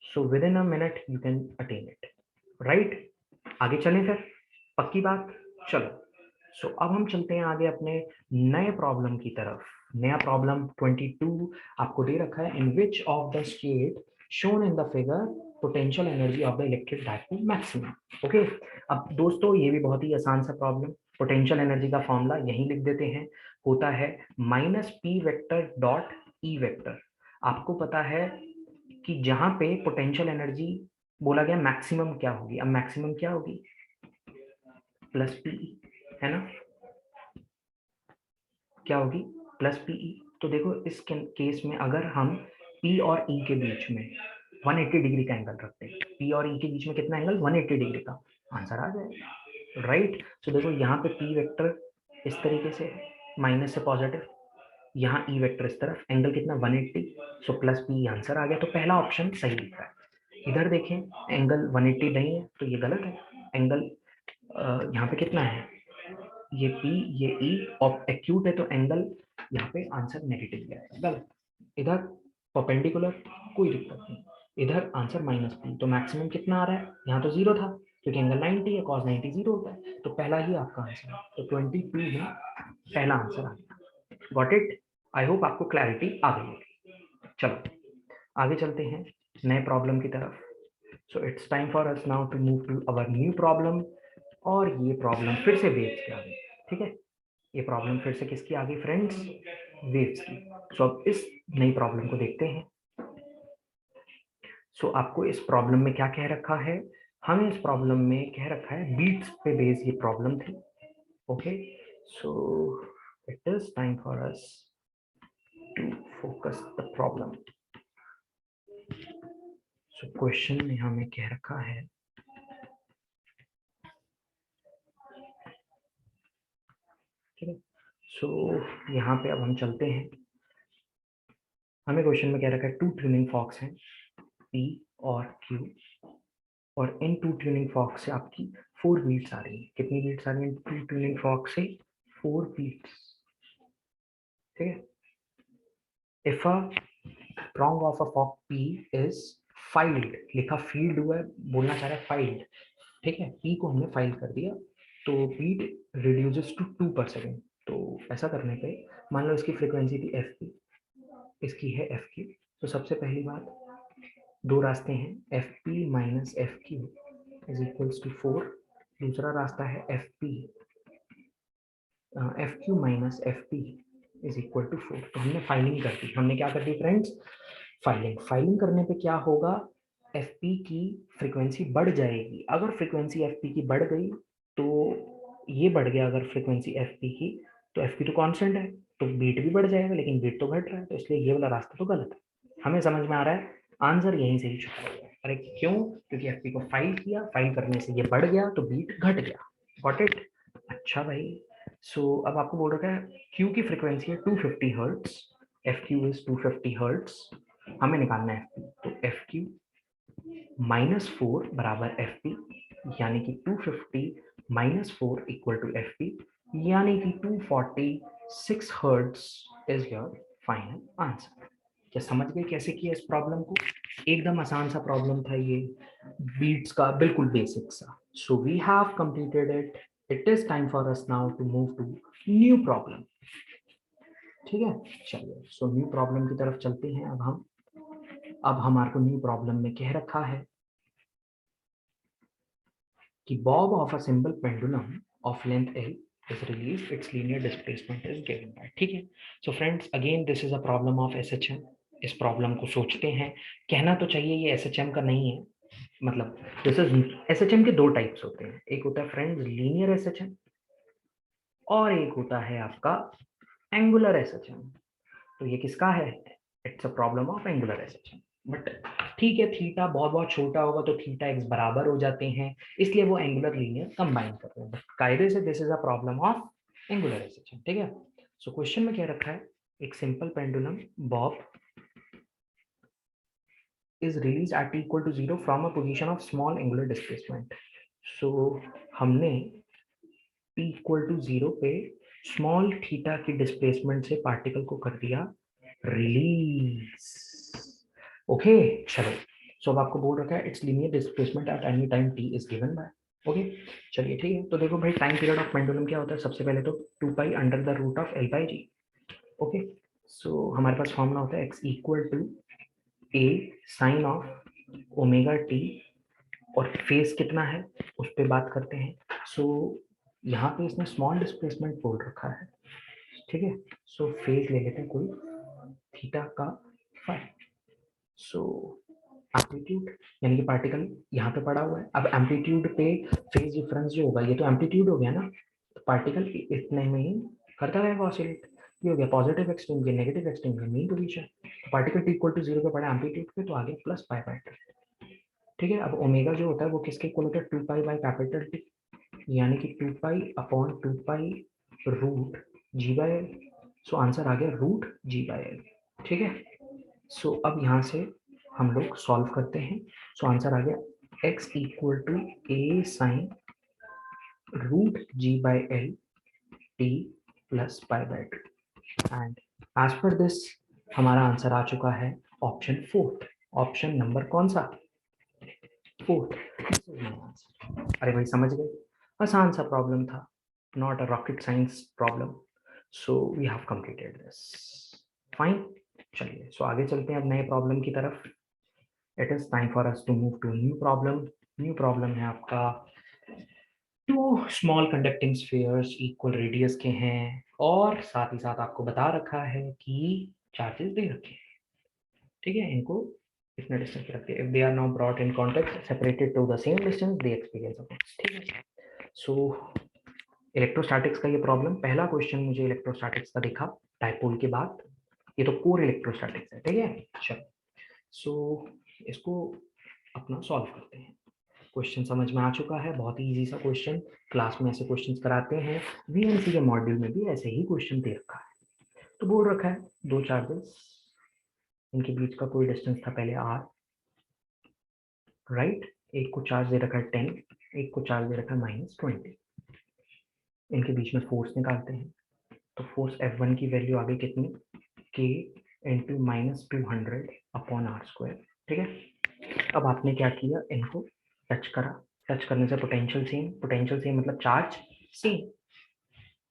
so with in a minute you can attain it, right. आगे चलें फिर, पक्की बात। चलो, सो अब हम चलते हैं आगे अपने नए प्रॉब्लम की तरफ। नया प्रॉब्लम 22 आपको दे रखा है। In which of the state shown in the figure potential energy of the electric dipole maximum. Okay, अब दोस्तों ये भी बहुत ही आसान सा प्रॉब्लम। पोटेंशियल एनर्जी का फॉर्मूला यहीं लिख देते हैं, होता है minus P vector dot E vector. आपको पता है कि जहां पे पोटेंशियल एनर्जी बोला गया मैक्सिमम क्या होगी, अब मैक्सिमम क्या होगी, प्लस पीई, है ना, क्या होगी, प्लस पीई। तो देखो इस केस में अगर हम पी और ई के बीच में 180 डिग्री का एंगल रखते हैं, पी और ई के बीच में कितना एंगल, 180 डिग्री का, आंसर आ जाएगा, राइट। तो देखो यहाँ पे पी वेक्टर इस तरीके से माइनस से पॉजिटिव, यहाँ ई वेक्टर इस तरफ, एंगल कितना 180, सो प्लस पी, आंसर आ गया। तो पहला ऑप्शन सही लिख रहा है। इधर देखें एंगल 180 नहीं है तो ये गलत है। एंगल यहाँ पे कितना है, ये पी ये ई, और एक्यूट है तो एंगल यहाँ पे आंसर नेगेटिव गया, गलत। इधर परपेंडिकुलर, कोई दिक्कत नहीं। इधर आंसर माइनस पी, तो मैक्सिमम कितना आ रहा है, यहाँ तो जीरो था क्योंकि एंगल 90 है, कॉस 90 जीरो होता है, तो पहला ही आपका आंसर है। तो 22 में पहला आंसर आ गया। Got it. आई होप आपको क्लैरिटी आ गई होगी। चलो आगे चलते हैं नए प्रॉब्लम की तरफ। So it's time for us now to move to our new problem. और ये प्रॉब्लम फिर से वेव्स की आ गई, ठीक है। ये प्रॉब्लम फिर से किसकी आ गई फ्रेंड्स, वेव्स की। सो अब इस नई प्रॉब्लम को देखते हैं। सो आपको इस प्रॉब्लम में क्या कह रखा है, हमें इस प्रॉब्लम में कह रखा है बीट्स पे बेस ये प्रॉब्लम थी। Okay, so it is time for us to focus the problem. So question में हमें कह रखा है, ठीक है। सो यहाँ पे अब हम चलते हैं। हमें क्वेश्चन में कह रखा है टू ट्यूनिंग फॉक्स हैं, P और Q, और इन टू ट्यूनिंग फॉक से आपकी 4 बीट्स आ रही है। कितनी बीट्स आ रही है टू ट्यूनिंग फॉक से, 4 बीट्स, ठीक है। If a prong of a fork P is filed, लिखा फील्ड हुआ है, बोलना चाह रहा है फाइल्ड, ठीक है। P को हमने फाइल कर दिया तो बीट रिड्यूसेस टू 2 पर सेकेंड। तो ऐसा करने पे मान लो इसकी फ्रीक्वेंसी थी fp, इसकी है fq। तो सबसे पहली बात, दो रास्ते हैं, fp minus fq is equals to 4। दूसरा रास्ता है fp fq minus fp is equal to 4। तो हमने फाइलिंग कर दी। हमने क्या कर दी फ्रेंड्स, फाइलिंग करने पे क्या होगा, fp की फ्रीक्वेंसी बढ़ जाएगी। अगर फ्रीक्वेंसी fp की बढ़ गई तो ये बढ़ गया, अगर फ्रीक्वेंसी fp की, तो fp तो कांस्टेंट है तो बीट भी बढ़ जाएगा, लेकिन बीट तो घट रहा है, तो इसलिए ये वाला रास्ता तो गलत है। हमें समझ में आ रहा है, आंसर यहीं से ही छुपा हुआ है। अरे क्यों, क्योंकि fp को फाइल किया, फाइल करने से ये बढ़ गया तो बीट घट गया। Got it. अच्छा भाई, सो अब आपको बोल रखा है Q की फ्रीक्वेंसी है 250 हर्ट्ज, FQ इज 250 हर्ट्ज, हमें निकालना है FP। तो FQ माइनस 4 बराबर FP, यानी कि 250 माइनस 4 इक्वल टू FP, यानी कि 246 hertz is your final answer. क्या समझ गए कैसे किया इस प्रॉब्लम को, एकदम आसान सा प्रॉब्लम था ये, बीट्स का बिल्कुल बेसिक सा। So we have completed it. It is time for us now to move to new problem, ठीक है। चलिए, सो न्यू प्रॉब्लम की तरफ चलते हैं अब हम। अब हमारे को न्यू प्रॉब्लम में कह रखा है कि bob of a simple pendulum of length L is released, its linear displacement is given by, ठीक है। So friends, again this is a problem of SHM। इस प्रॉब्लम को सोचते हैं, कहना तो चाहिए ये SHM का नहीं है, मतलब दिस इज, SHM के दो टाइप्स होते हैं, एक होता है फ्रेंड्स लीनियर SHM और एक होता है आपका एंगुलर SHM। तो ये किसका है, it's a problem of angular SHM। But ठीक है, थीटा बहुत बहुत छोटा होगा तो थीटा एक्स बराबर हो जाते हैं, इसलिए वो एंगुलर लीनियर कंबाइन कर रहे हैं, बट कायदे से this is a problem of angularisation. ठीक है, सो क्वेश्चन में क्या रखा है, एक simple pendulum bob is released at t equal to 0 from a position of small angular displacement. So हमने t equal to 0 पे स्मॉल थीटा की डिस्प्लेसमेंट से पार्टिकल को कर दिया रिलीज। ओके चलो, सो अब आपको बोल रखा है it's linear displacement at any time t is given by. Okay चलिए ठीक है, तो देखो भाई टाइम पीरियड ऑफ पेंडुलम क्या होता है, सबसे पहले तो 2 pi under the root of l by g। Okay so हमारे पास फॉर्मूला होता है x equal to a sine of omega t, और फेज कितना है उस पर बात करते हैं। सो यहाँ पे इसने स्मॉल डिस्प्लेसमेंट बोल रखा है, ठीक है, सो फेज ले लेते हैं कोई थीटा का फाई। सो एम्पलीट्यूड यानी कि पार्टिकल यहाँ पे पड़ा हुआ है, अब एम्पलीट्यूड पे फेज डिफरेंस जो होगा, ये तो एम्पलीट्यूड हो गया ना, तो पार्टिकल इतने में ही करता रहेगा ऑसिलेट। ये हो गया पॉजिटिव एक्सट्रीम, ये नेगेटिव एक्सट्रीम, ये मीन पोजीशन। तो पार्टिकल टी इक्वल टू 0 पे पड़ा एम्पलीट्यूड पे, तो आगे प्लस पाई बाय 2। ठीक है, अब ओमेगा जो होता है वो किसके इक्वल होता है, 2 पाई बाय कैपिटल टी, यानी कि 2 pi upon 2 pi root g by L. So answer आ गया रूट जी बाय एल। ठीक है, सो अब यहाँ से हम लोग सॉल्व करते हैं। सो आंसर आ गया x equal to A sine root g by l t plus pi by 2, and as per this हमारा आंसर आ चुका है ऑप्शन 4। ऑप्शन नंबर कौन सा, 4। अरे भाई समझ गए, आसान सा प्रॉब्लम था, not a rocket science problem. So we have completed this fine. चलिए सो आगे चलते हैं अब नए प्रॉब्लम की तरफ। It is time for us to move to new problem. New problem है आपका, two small conducting spheres equal radius के हैं, और साथ ही साथ आपको बता रखा है कि चार्जेस दे रखे हैं। ठीक है, इनको इतने डिस्टेंस पे रखते हैं, if they are now brought in contact separated to the same distance they experience a force. ठीक है, सो इलेक्ट्रोस्टैटिक्स का ये प्रॉब्लम, पहला क्वेश्चन मुझे इलेक्ट्रोस्टैटिक्स का दिखा डायपोल के बाद, ये तो कोर इलेक्ट्रोस्टैटिक्स है। ठीक है चलो, सो इसको अपना सॉल्व करते हैं। क्वेश्चन समझ में आ चुका है, बहुत ही इजी सा क्वेश्चन, क्लास में ऐसे क्वेश्चंस कराते हैं, वीएनसी के मॉड्यूल में भी ऐसे ही क्वेश्चन दे रखा है। तो बोल रखा है दो चार्जेस, इनके बीच का कोई डिस्टेंस था पहले r, राइट, एक को चार्ज दे रखा है 10, एक को चार्ज दे रखा है -20। इनके बीच में फोर्स निकालते हैं, तो फोर्स F1 की वैल्यू आ गई कितनी, k into -200 upon r square. ठीक है, अब आपने क्या किया, इनको टच करा, टच करने से पोटेंशियल सेम, पोटेंशियल सेम मतलब चार्ज सेम।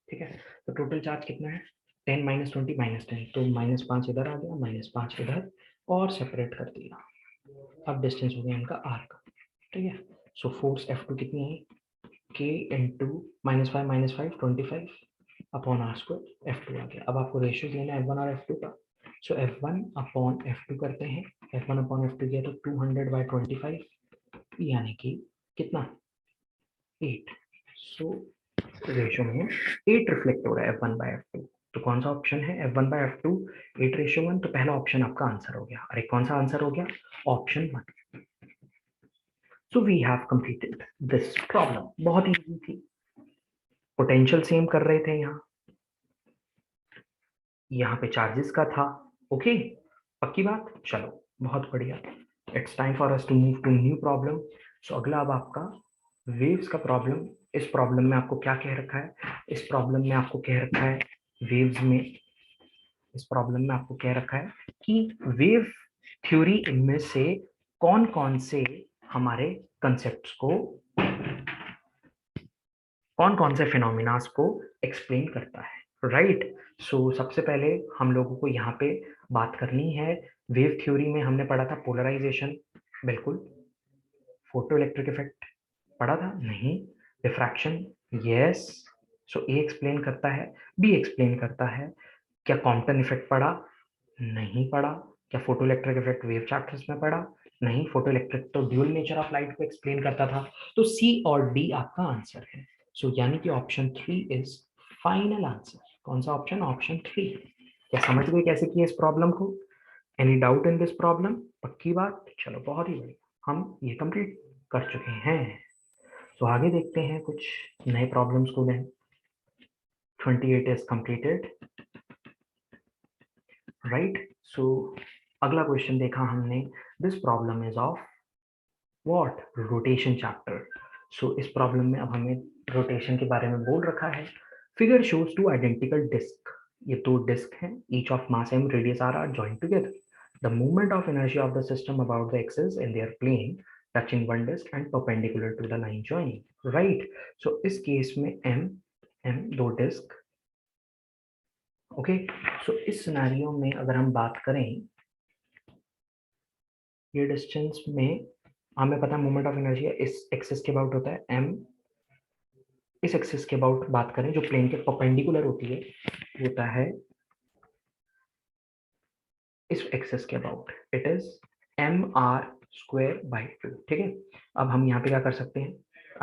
ठीक है, तो टोटल चार्ज कितना है, 10 -20 -10, तो -5 इधर आ गया, -5 इधर, और सेपरेट कर दिया। अब डिस्टेंस हो गया इनका r का। ठीक है, सो फोर्स F2 कितनी आई, k into -5 25 upon r square, F2 आ गया। अब आपको रेशियो लेना है F1 और F2 का, सो F1 अपॉन F2 करते हैं, F1 अपॉन F2 किया तो 200/25, यानी कि कितना 8। सो रेशियो में 8 रिफ्लेक्ट हो रहा है F1/F2। तो कौन सा ऑप्शन है, F1/F2 8:1, तो पहला ऑप्शन आपका आंसर हो गया। अरे कौन सा आंसर हो गया, option 1। So we have completed this problem, बहुत इजी थी, पोटेंशियल सेम कर रहे थे, यहाँ पे चार्जेस का था। ओके पक्की बात, चलो बहुत बढ़िया। It's time for us to move to new problem. So अगला अब आपका वेव्स का प्रॉब्लम। इस प्रॉब्लम में आपको क्या कह रखा है, इस प्रॉब्लम में आपको कह रखा है वेव्स में, इस प्रॉब्लम में आपको कह रखा है कि वेव थ्योरी इनमें से कौन कौन से हमारे कंसेप्ट्स को, कौन कौन से फिनोमिनास को एक्सप्लेन करता है, राइट। सो सबसे पहले हम लोगों को यहाँ पे बात करनी है, वेव थ्योरी में हमने पढ़ा था पोलराइजेशन, बिल्कुल। फोटो इलेक्ट्रिक इफेक्ट पढ़ा था, नहीं। Diffraction, yes. So A explain करता है, बी एक्सप्लेन करता है। क्या कॉम्पटन इफेक्ट पढ़ा, नहीं पढ़ा। क्या photo electric effect wave chapters में पढ़ा, नहीं। फोटो इलेक्ट्रिक तो ड्यूअल नेचर ऑफ लाइट को एक्सप्लेन करता था। तो सी और डी आपका आंसर है। सो यानी कि ऑप्शन 3 इज फाइनल आंसर। कौन सा ऑप्शन, ऑप्शन 3। क्या समझ गए कैसे किया इस प्रॉब्लम को, any doubt in this problem. पक्की बात? चलो बहुत ही बढ़िया, हम ये कंप्लीट कर चुके हैं। तो आगे देखते हैं कुछ नए प्रॉब्लम्स को। दें 28 इज कंप्लीटेड, राइट। सो अगला क्वेश्चन देखा हमने, this problem is of what, rotation chapter. So इस प्रॉब्लम में अब हमें रोटेशन के बारे में बोल रखा है। Figure shows two identical disc, ये दो डिस्क हैं, ईच ऑफ मास m रेडियस r are joined together. The moment of inertia of the system about the axis in their plane touching one disk and perpendicular to the line joining, right? So इस केस में m दो डिस्क, ओके। सो इस सिनेरियो में अगर हम बात करें, ये डिस्टेंस में हमें पता है मोमेंट ऑफ इनर्शिया इस एक्सिस के अबाउट होता है, m इस एक्सिस के अबाउट बात करें जो प्लेन के परपेंडिकुलर होती है, होता है इस एक्सिस के अबाउट, इट इज mr²/2, ठीक है। अब हम यहाँ पे क्या कर सकते हैं,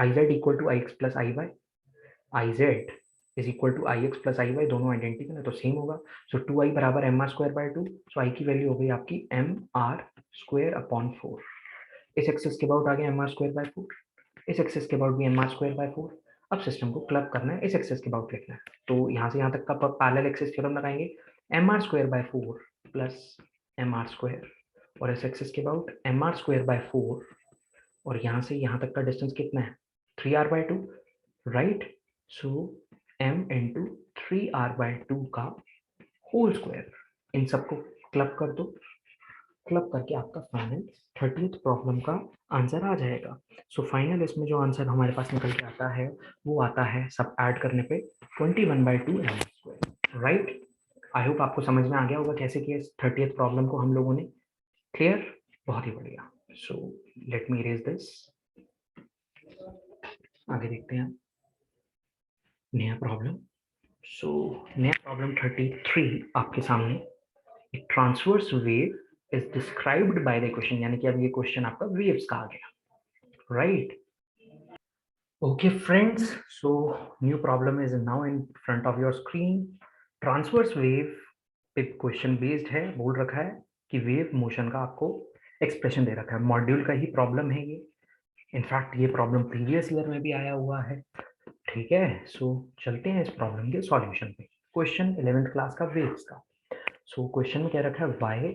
iz equal to ix plus i y, iz is equal to ix plus i y, दोनों आइडेंटिकल है तो सेम होगा। सो 2i बराबर mr²/2, सो i की वैल्यू हो गई आपकी mr²/4। इस एक्सिस के अबाउट आ गया mr²/4, इस एक्सिस के अबाउट भी mr²/4। अब सिस्टम को क्लब करना है, इस एक्सिस के अबाउट लिखना है, तो यहाँ से यहाँ तक का पैरेलल एक्सिस थ्योरम लगाएंगे, mr²/4 प्लस mr², और इस एक्सिस के अबाउट mr²/4, और यहाँ से यहाँ तक का डिस्टेंस कितना है, 3r/2, राइट। सो m इंटू 3r/2 का होल स्क्वायर, इन सबको क्लब कर दो, क्लब करके आपका फाइनल 30th प्रॉब्लम का आंसर आ जाएगा। सो फाइनल इसमें जो आंसर हमारे पास निकल के आता है वो आता है, सब ऐड करने पे 21/2 m², राइट। आई होप आपको समझ में आ गया होगा कैसे किया 30th प्रॉब्लम को हम लोगों ने। क्लियर? बहुत ही बढ़िया। So let me erase this, आगे देखते हैं नया प्रॉब्लम। सो नया प्रॉब्लम 33 आपके सामने, एक transverse wave is described by the equation, यानी कि अब ये क्वेश्चन आपका वेव्स का आ गया, right. Okay friends, so new problem is now in front of your screen. Transverse wave पे क्वेश्चन बेस्ड है, बोल रखा है कि वेव मोशन का आपको एक्सप्रेशन दे रखा है, मॉड्यूल का ही प्रॉब्लम है ये। इनफैक्ट ये प्रॉब्लम प्रीवियस ईयर में भी आया हुआ है, ठीक है। सो चलते हैं इस प्रॉब्लम के सॉल्यूशन पे। क्वेश्चन 11th क्लास का वेव्स का। सो क्वेश्चन में क्या रखा है, y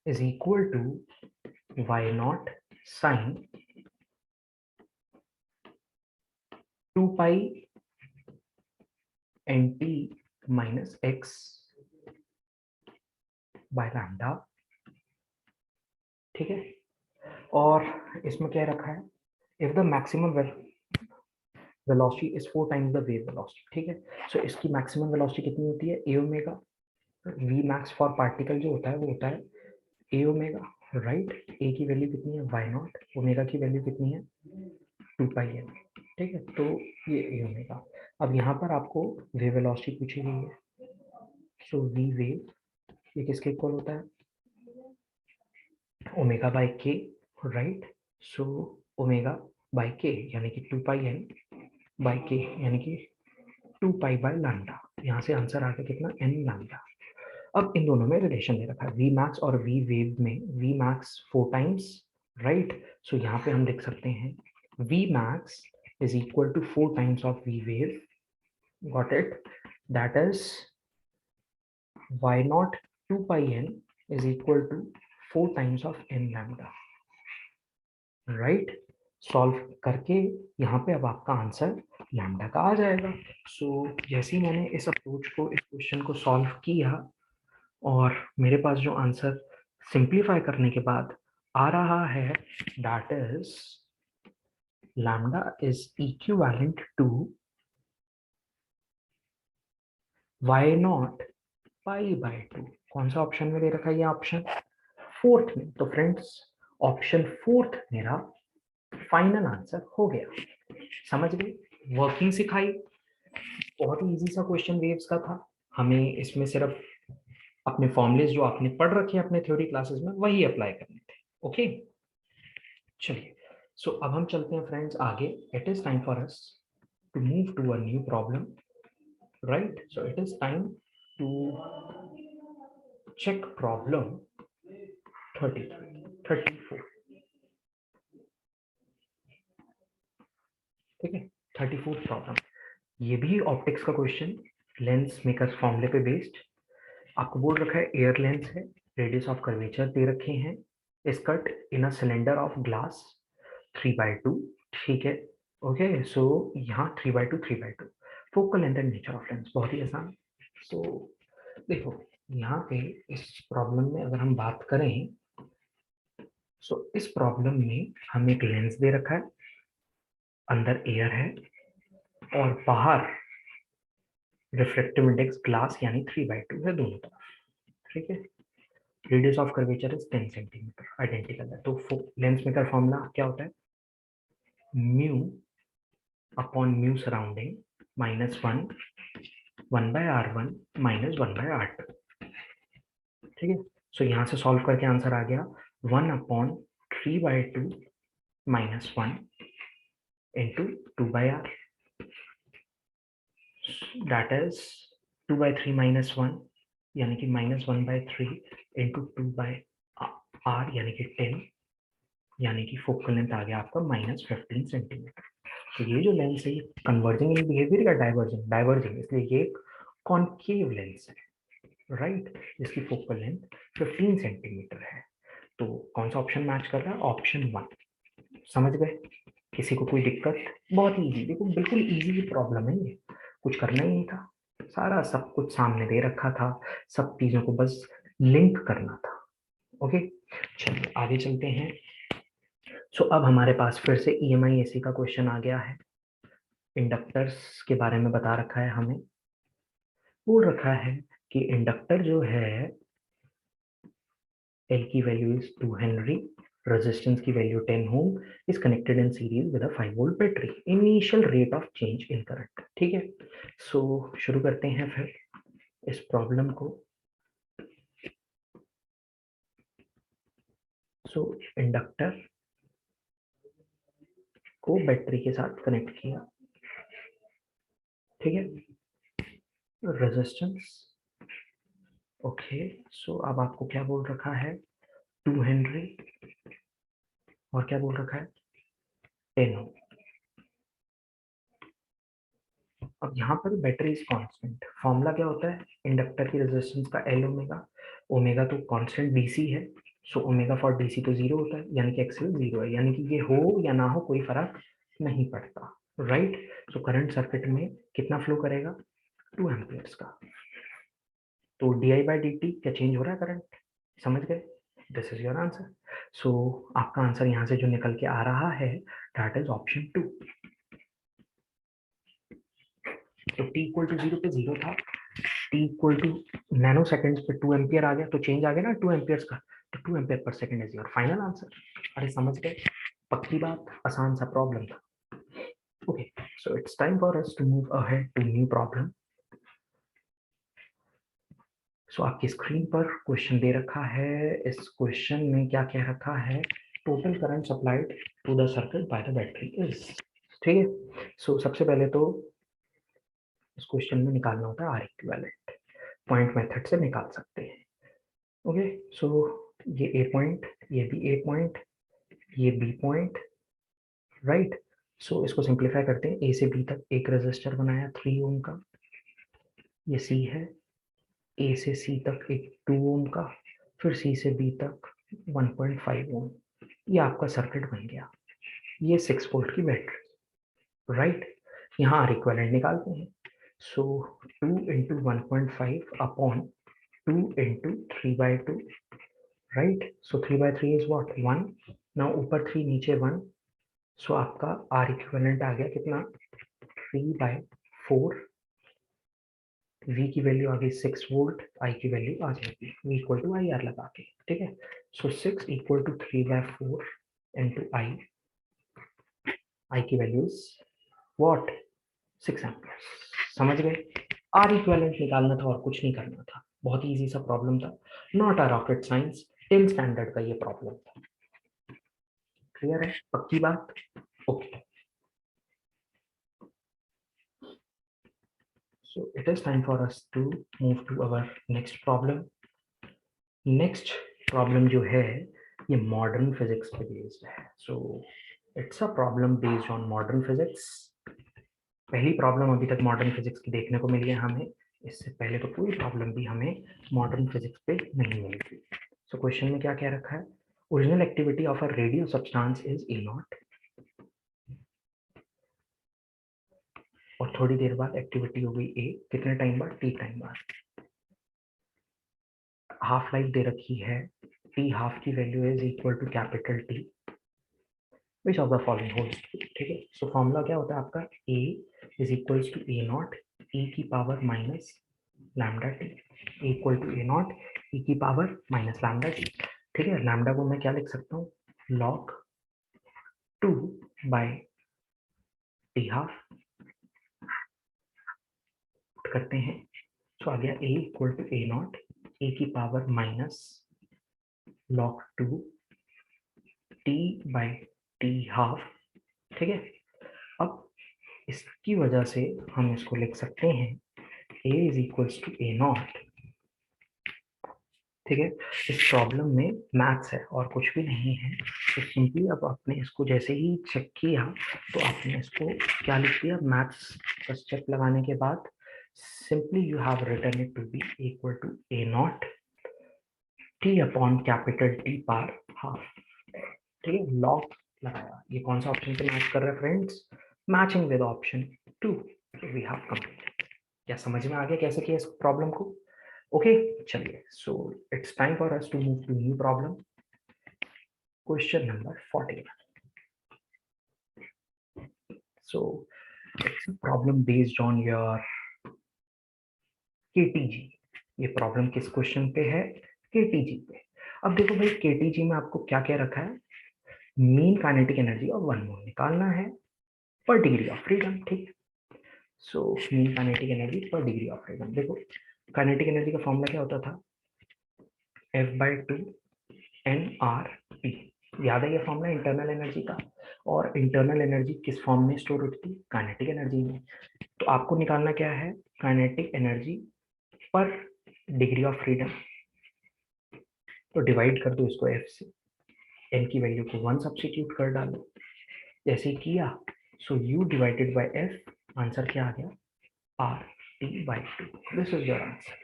is equal to y0 sine 2 pi nt minus x by lambda, ठीक है। और इसमें क्या रखा है, if the maximum velocity is 4 times the wave velocity, ठीक है। सो इसकी मैक्सिमम वेलोसिटी कितनी होती है, A omega, V max for particle जो होता है वो होता है ए ओमेगा, राइट। ए की वैल्यू कितनी है वाई नॉट, ओमेगा की वैल्यू कितनी है 2 पाई एन, ठीक है। तो ये ए ओमेगा। अब यहाँ पर आपको वेव वेलोसिटी पूछी गई है, सो वी वेव ये किसके इक्वल होता है, ओमेगा बाय के, राइट। सो ओमेगा बाय के यानी कि 2 पाई एन बाय के यानी कि 2 पाई बाय लैम्डा, यहाँ से आंसर आ गया कितना, एन लैम्डा। अब इन दोनों में रिलेशन दे रखा है, वी मैक्स और वी वेव में वी मैक्स 4 टाइम्स, राइट। सो यहाँ पे हम लिख सकते हैं v max is equal to 4 times of v wave, got it, that is y naught 2 pi n is equal to 4 times of n lambda, right. Solve करके यहाँ पे अब आपका आंसर लैम्डा का आ जाएगा। सो जैसे ही मैंने इस अप्रोच को, इस क्वेश्चन को सॉल्व किया और मेरे पास जो आंसर सिंप्लीफाई करने के बाद आ रहा है, that is lambda is equivalent to y naught pi by 2। कौन सा ऑप्शन में दे रखा है, ये ऑप्शन फोर्थ में। तो फ्रेंड्स ऑप्शन फोर्थ मेरा फाइनल आंसर हो गया। समझ गए, वर्किंग सिखाई, बहुत ही इजी सा क्वेश्चन वेव्स का था। हमें इसमें सिर्फ अपने फॉर्मुलेज जो आपने पढ़ रखे हैं अपने थ्योरी क्लासेस में वही अप्लाई करने थे, ओके। चलिए, सो अब हम चलते हैं फ्रेंड्स आगे। It is time for us to move to a new problem, right. So it is time to check problem 34, ठीक है। 34 प्रॉब्लम, ये भी ऑप्टिक्स का क्वेश्चन, लेंस मेकर्स फॉर्मूले पे बेस्ड। आपको बोल रखा है एयर लेंस है, रेडियस ऑफ कर्वेचर दे रखे हैं, is cut in a cylinder of glass 3/2, ठीक है। ओके, सो यहाँ 3/2 3/2, focal length and nature of lens, बहुत ही आसान। सो देखो यहाँ पे इस प्रॉब्लम में अगर हम बात करें, सो इस प्रॉब्लम में हमें एक लेंस दे रखा है, अंदर एयर है और बाहर रिफ्लेक्टिव इंडेक्स ग्लास यानी 3/2 है दोनों तरफ, ठीक है। Radius of curvature is 10 centimetre, identical है। तो लेंस मेकर फॉर्मूला क्या होता है, mu upon mu surrounding minus 1/r1 minus 1/r2, ठीक है। सो यहाँ से सॉल्व करके आंसर आ गया 1/3/2 minus 1 into 2/r, that is 2/3 minus 1 यानी कि माइनस 1/3 इंटू 2/r यानी कि 10, यानी कि फोकल लेंथ आ गया आपका -15 सेंटीमीटर। तो ये जो लेंस है ये कन्वर्जिंग इन बिहेवियर या डाइवर्जिंग, डाइवर्जिंग, इसलिए ये एक कॉन्केव लेंस है, राइट, जिसकी फोकल लेंथ 15 सेंटीमीटर है। तो कौन सा ऑप्शन मैच कर रहा है, ऑप्शन 1। समझ गए, किसी को कोई दिक्कत, बहुत इजी, देखो बिल्कुल इजी प्रॉब्लम है ये, कुछ करना ही नहीं था, सारा सब कुछ सामने दे रखा था, सब चीजों को बस लिंक करना था। ओके, चलिए आगे चलते हैं। सो अब हमारे पास फिर से EMI AC का क्वेश्चन आ गया है। इंडक्टर्स के बारे में बता रखा है हमें, बोल रखा है कि इंडक्टर जो है L की वैल्यू इज 2 हेनरी, रेजिस्टेंस की value 10 ohm, is connected in series with a 5 volt battery, initial rate of change in current, ठीक है। सो शुरू करते हैं फिर इस प्रॉब्लम को। सो इंडक्टर को बैटरी के साथ कनेक्ट किया, ठीक है, रेजिस्टेंस, ओके। सो अब आपको क्या बोल रखा है, 2 हेनरी, और क्या बोल रखा है, 10 ओम। अब यहाँ पर बैटरी इज कांस्टेंट, फॉर्मूला क्या होता है इंडक्टर की रेजिस्टेंस का, L ओमेगा, ओमेगा तो कांस्टेंट DC है, सो ओमेगा फॉर DC तो 0 होता है, यानी कि एक्सएल 0 है, यानी कि ये हो या ना हो कोई फर्क नहीं पड़ता, राइट। सो करंट सर्किट में कितना फ्लो करेगा, 2 एम्पियर्स का। तो di/dt क्या चेंज हो रहा है करंट, समझ गए, दिस इज योर आंसर। सो आपका आंसर यहाँ से जो निकल के आ रहा है दैट इज ऑप्शन 2। तो t इक्वल टू 0 पे 0 था, t equal to nano seconds पे 2 एम्पियर आ गया, तो चेंज आ गया ना 2 एम्पियर्स का, तो 2 ampere per second is your final answer. अरे समझ गए, पक्की बात, आसान सा प्रॉब्लम था। Okay, so it's time for us to move ahead to new problem. So आपकी स्क्रीन पर क्वेश्चन दे रखा है, इस क्वेश्चन में क्या कह रखा है, total current supplied to the circuit by the battery is, ठीक है। सो सबसे पहले तो इस क्वेश्चन में निकालना होता है आर इक्विवेलेंट, पॉइंट मेथड से निकाल सकते हैं। ओके, सो ये ए पॉइंट, ये भी ए पॉइंट, ये बी पॉइंट, राइट। सो इसको सिंप्लीफाई करते हैं, ए से बी तक एक रेजिस्टर बनाया 3 ओम का, ये सी है, ए से सी तक एक 2 ओम का, फिर सी से बी तक 1.5 ओम, ये आपका सर्किट बन गया, ये 6 वोल्ट की बैटरी, राइट। यहाँ आर इक्विवेलेंट निकालते हैं, सो 2 into 1.5 upon 2 into 3/2, right. So 3/3 is what, 1, ना ऊपर 3 नीचे 1, सो आपका आर इक्विवेलेंट आ गया कितना, 3/4, V की वैल्यू आ गई 6 वोल्ट, I की वैल्यू आ जाएगी V इक्वल टू IR लगा के, ठीक है। सो 6 इक्वल टू 3/4 इंटू I की वैल्यूज व्हाट, 6 एम्पियर, समझ गए। आर इक्विवेलेंट निकालना था और कुछ नहीं करना था, बहुत इजी सा प्रॉब्लम था, not a rocket science, 10 standard का ये प्रॉब्लम था, क्लियर है, पक्की बात, okay. So it is time for us to move to our next problem. Next problem जो है ये मॉडर्न फिजिक्स पे बेस्ड है, सो it's a problem based on modern physics. पहली प्रॉब्लम अभी तक मॉडर्न फिजिक्स की देखने को मिली है हमें, इससे पहले तो कोई प्रॉब्लम भी हमें मॉडर्न फिजिक्स पे नहीं मिली थी। सो क्वेश्चन में क्या क्या रखा है, original activity of a radio substance is a not, और थोड़ी देर बाद एक्टिविटी हो गई ए, कितने टाइम बाद, टी टाइम बाद। हाफ लाइफ दे रखी है, टी हाफ की value is equal to capital T, which of the following holds true. ठीक है, सो फॉर्मूला क्या होता है आपका, A is equals to A not E की power minus lambda T, equal to A not E की पावर माइनस लैम्डा टी। ठीक है, लैम्डा को मैं क्या लिख सकता हूँ, log 2 बाई टी हाफ करते हैं, तो आ गया A equal to A not A की power minus log 2 T by T half. ठीक है, अब इसकी वजह से हम इसको लिख सकते हैं a is equals to A naught. ठीक है, इस प्रॉब्लम में मैथ्स है और कुछ भी नहीं है, तो सिंपली अब आपने इसको जैसे ही चेक किया तो आपने इसको क्या लिख दिया, मैथ्स का स्टेप लगाने के बाद simply you have written it to be equal to A naught t upon capital t power half. ठीक है, लॉग लगाया, ये कौन सा ऑप्शन से मैच कर रहा है friends, matching with option 2, we have complete. क्या समझ में आ गया कैसे किया इस प्रॉब्लम को? ओके, चलिए, so it's time for us to move to new problem, question number 14। So it's a problem based on your KTG. ये प्रॉब्लम किस क्वेश्चन पे है, केटीजी पे। अब देखो भाई, केटीजी में आपको क्या क्या रखा है, mean kinetic energy of one mole निकालना है पर डिग्री ऑफ फ्रीडम। ठीक, सो मीन काइनेटिक एनर्जी पर डिग्री ऑफ फ्रीडम। देखो काइनेटिक एनर्जी का फॉर्मूला क्या होता था, F/2 nRT, याद है ये फॉर्मूला इंटरनल एनर्जी का, और इंटरनल एनर्जी किस फॉर्म में स्टोर होती है, काइनेटिक एनर्जी में। तो आपको निकालना क्या है, काइनेटिक एनर्जी पर डिग्री ऑफ फ्रीडम, तो डिवाइड कर दो इसको F से, n की वैल्यू को 1 सब्स्टिट्यूट कर डालो, जैसे किया सो U divided by F, answer क्या आ गया, RT/2, this is your answer.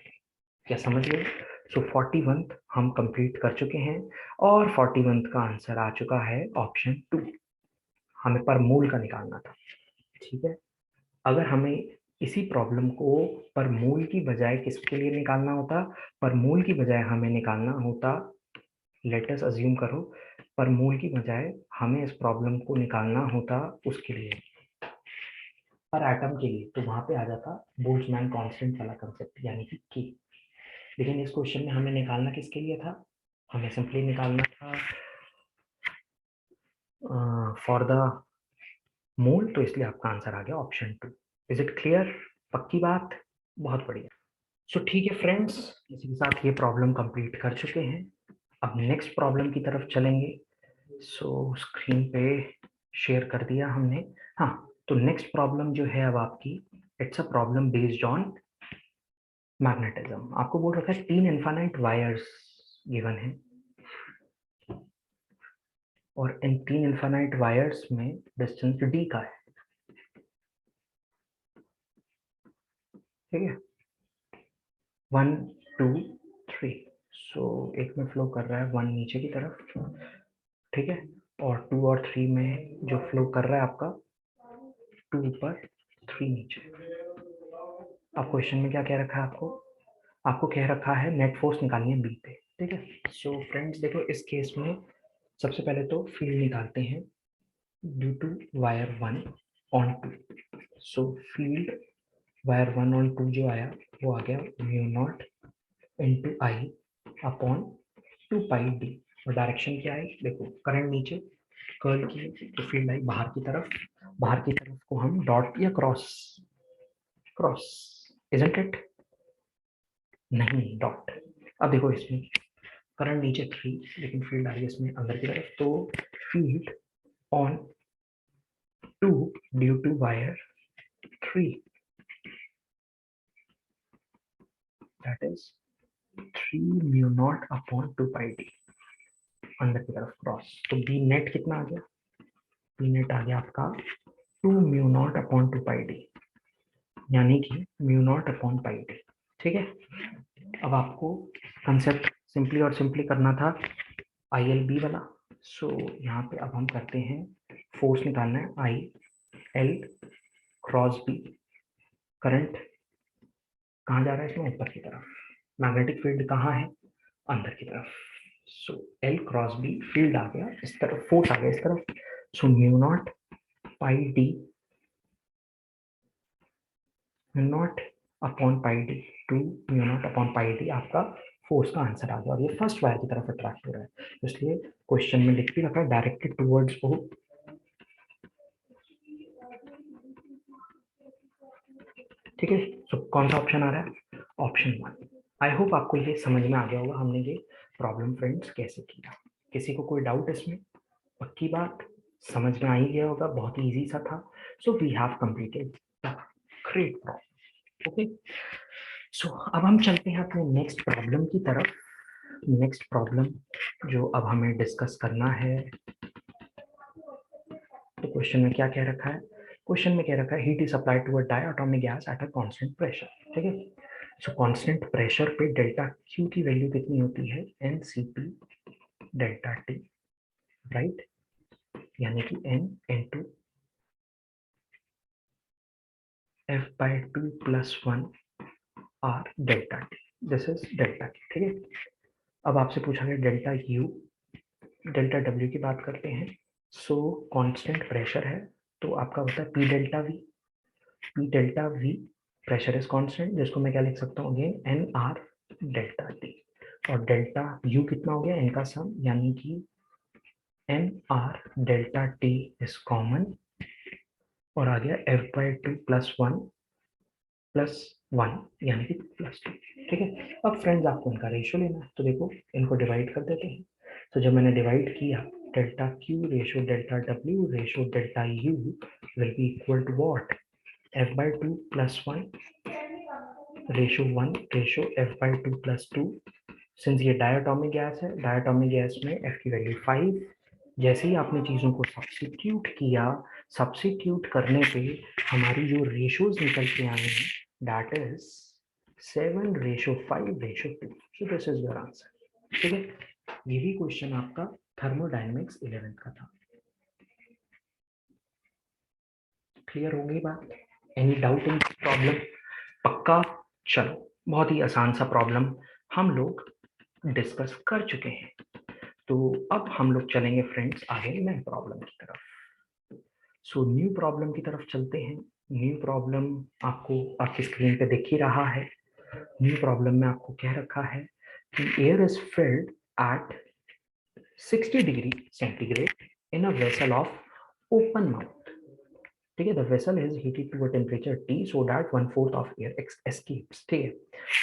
क्या समझ गए? सो 41 हम कंप्लीट कर चुके हैं और 41 का आंसर आ चुका है ऑप्शन 2, हमें पर मूल का निकालना था। ठीक है, अगर हमें इसी प्रॉब्लम को पर मूल की बजाय किसके लिए निकालना होता, पर मूल की बजाय हमें निकालना होता, लेट अस अज्यूम करो, पर मूल की बजाय हमें इस प्रॉब्लम को निकालना होता उसके लिए, पर एटम के लिए, तो वहां पे आ जाता बोल्ट्जमैन कांस्टेंट वाला कंसेप्ट, यानी कि के। लेकिन इस क्वेश्चन में हमें निकालना किसके लिए था, हमें सिंपली निकालना था फॉर द मोल, तो इसलिए आपका आंसर आ गया ऑप्शन 2। Is it clear? पक्की बात, बहुत बढ़िया। सो ठीक है फ्रेंड्स, इसी के साथ ये प्रॉब्लम कंप्लीट कर चुके हैं, अब नेक्स्ट प्रॉब्लम की तरफ चलेंगे। सो स्क्रीन पे शेयर कर दिया हमने। हाँ, तो नेक्स्ट प्रॉब्लम जो है अब आपकी, it's a problem based on magnetism. आपको बोल रखा है 3 इनफाइनाइट वायर्स गिवन है, और इन 3 इनफाइनाइट वायर्स में डिस्टेंस d का है। ठीक है, 1 2 3, सो एक में फ्लो कर रहा है 1 नीचे की तरफ, ठीक है, और 2 और 3 में जो फ्लो कर रहा है आपका 2 ऊपर 3 नीचे। अब क्वेश्चन में क्या कह रखा है आपको, आपको कह रखा है नेट फोर्स निकालनी है बी पे। ठीक है, सो फ्रेंड्स देखो इस केस में सबसे पहले तो फील्ड निकालते हैं due to wire 1 on 2। So field wire 1 on 2 जो आया वो आ गया mu naught into I upon 2πd, और डायरेक्शन क्या है, देखो करंट नीचे कर्ल की, तो फील्ड आई बाहर की तरफ, बाहर की तरफ को हम डॉट या क्रॉस, क्रॉस इजंट इट, नहीं डॉट। अब देखो इसमें करंट नीचे 3, लेकिन फील्ड आ रही है इसमें अंदर की तरफ, तो field on 2 due to wire 3, that is 3 mu naught upon 2πd। अंदर की तरफ क्रॉस, तो बी नेट कितना आ गया, बी नेट आ गया आपका 2 म्यू नॉट अपॉन 2 पाई डी, यानी कि mu naught upon pi D. ठीक है, अब आपको कंसेप्ट सिंपली और सिंपली करना था आई एल बी वाला। सो यहाँ पे अब हम करते हैं, फोर्स निकालना है I L cross B, current कहाँ जा रहा है इसमें, ऊपर की तरफ, मैग्नेटिक फील्ड कहाँ है, अंदर की तरफ। So L cross B, field आ गया इस तरफ, फोर्स आ गया इस तरफ, so mu naught pi d, mu naught upon pi d, 2 mu naught upon pi d आपका फोर्स का आंसर आ गया, और ये फर्स्ट वायर की तरफ अट्रैक्ट हो रहा है, इसलिए क्वेश्चन में लिख भी रखा है डायरेक्टेड टुवर्ड्स ओ। ठीक है, सो कौन सा ऑप्शन आ रहा है, ऑप्शन 1। आई होप आपको ये समझ में आ गया होगा हमने ये प्रॉब्लम फ्रेंड्स कैसे किया। किसी को कोई डाउट इसमें, पक्की बात समझ में आ ही गया होगा, बहुत ही इजी सा था। So we have completed great problem. Okay, so अब हम चलते हैं अपने नेक्स्ट प्रॉब्लम की तरफ। नेक्स्ट प्रॉब्लम जो अब हमें डिस्कस करना है, तो क्वेश्चन में क्या कह रखा है, क्वेश्चन में कह रखा है heat is supplied to a diatomic gas at a constant pressure. ठीक है, सो कांस्टेंट प्रेशर पे डेल्टा क्यू की वैल्यू कितनी होती है, N C P delta T, right, यानी कि N into F by 2 plus 1 R delta T, this is delta T. ठीक है, अब आपसे पूछा गया डेल्टा यू डेल्टा डब्ल्यू की बात करते हैं। सो कांस्टेंट प्रेशर है, तो आपका होता है P delta V, P delta V pressure is constant, जिसको मैं क्या लिख सकता हूँ again, N R delta T, और डेल्टा यू कितना हो गया, इनका सम, यानी कि N R delta T is common, और आ गया एफ बाई 2 प्लस 1 प्लस 1, यानी कि प्लस 2। ठीक है, अब फ्रेंड्स आपको इनका रेशियो लेना है, तो देखो इनको डिवाइड कर देते हैं। तो जब मैंने डिवाइड किया, delta Q ratio delta W ratio delta U will be equal to what, F by 2 plus 1 ratio 1 ratio F by 2 plus 2। Since ये डायटोमिक गैस है, डायटोमिक गैस में एफ की वैल्यू 5। जैसे ही आपने चीज़ों को सब्स्टिट्यूट किया, सब्स्टिट्यूट करने पे हमारी जो रेशियोज निकल के आए हैं, that is 7 ratio 5 ratio 2। So this is your answer. ठीक है, ये भी क्वेश्चन आपका थर्मोडायनेमिक्स 11th का था। क्लियर हो गई बात, एनी डाउट इन प्रॉब्लम, पक्का। चलो, बहुत ही आसान सा प्रॉब्लम हम लोग डिस्कस कर चुके हैं, तो अब हम लोग चलेंगे फ्रेंड्स आगे नए प्रॉब्लम की तरफ। सो न्यू प्रॉब्लम की तरफ चलते हैं। न्यू प्रॉब्लम आपको आपकी स्क्रीन पे दिख ही रहा है। न्यू प्रॉब्लम में आपको कह रखा है कि air is filled at 60 degree centigrade in a vessel of open mouth. ठीक है, the vessel is heated to a temperature T so that 1/4 of air escapes. ठीक है,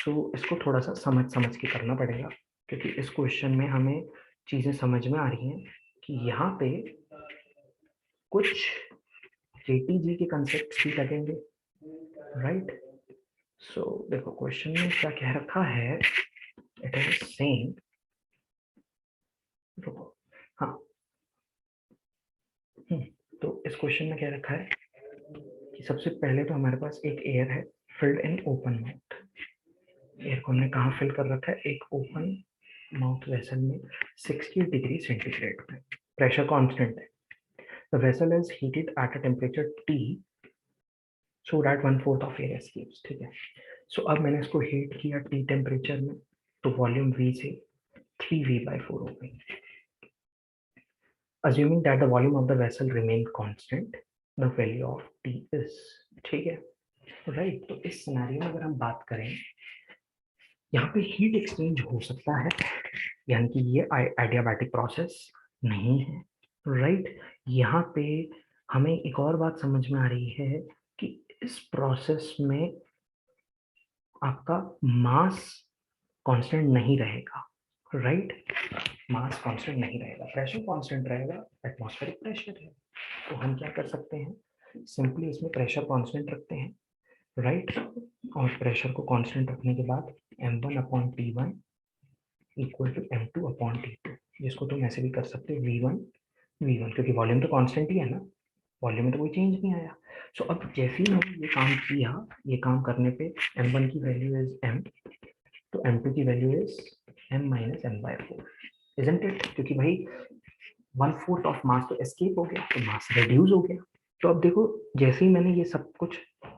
तो इसको थोड़ा सा समझ के करना पड़ेगा, क्योंकि इस क्वेश्चन में हमें चीजें समझ में आ रही हैं कि यहाँ पे कुछ जेटीजी के कंसेप्ट भी लगेंगे, राइट। सो देखो क्वेश्चन में क्या कह रखा है, इट इज सेइंग, हाँ, तो इस क्वेश्चन में क्या रखा है कि सबसे पहले तो हमारे पास एक एयर है filled in open mouth. Air को हमने कहाँ फिल कर रखा है, एक ओपन माउथ वेसल में 60 डिग्री सेंटीग्रेड पे, प्रेशर कांस्टेंट है। The vessel is heated at a temperature T so that 1/4 of air escapes. ठीक है, सो अब मैंने इसको हीट किया टी टेम्परेचर में, तो वॉल्यूम V से 3V/4 हो गई। Assuming that the volume of the vessel remain constant, the value of T is, ठीक है, राइट। तो इस सिनेरियो में अगर हम बात करें, यहाँ पे हीट एक्सचेंज हो सकता है, यानी कि ये आइडियाबैटिक प्रोसेस नहीं है, राइट। यहाँ पे हमें एक और बात समझ में आ रही है कि इस प्रोसेस में आपका मास कांस्टेंट नहीं रहेगा, राइट। मास कांस्टेंट नहीं रहेगा, प्रेशर कांस्टेंट रहेगा, एटमॉस्फेरिक प्रेशर है। तो हम क्या कर सकते हैं, सिंपली इसमें प्रेशर कांस्टेंट रखते हैं, राइट। और प्रेशर को कांस्टेंट रखने के बाद m1/T1 equal to m2 upon t2, जिसको तुम ऐसे भी कर सकते हो v1 क्योंकि वॉल्यूम तो कांस्टेंट ही है ना, वॉल्यूम में तो कोई चेंज नहीं आया। सो अब जैसे ही मैंने ये काम किया, ये काम करने पे m1 की वैल्यू इज m, तो m2 की value is m minus m/4, isn't it? क्योंकि भाई 1/4 ऑफ मास तो एस्केप हो गया, तो मास रिड्यूस हो गया। तो अब देखो, जैसे ही मैंने ये सब कुछ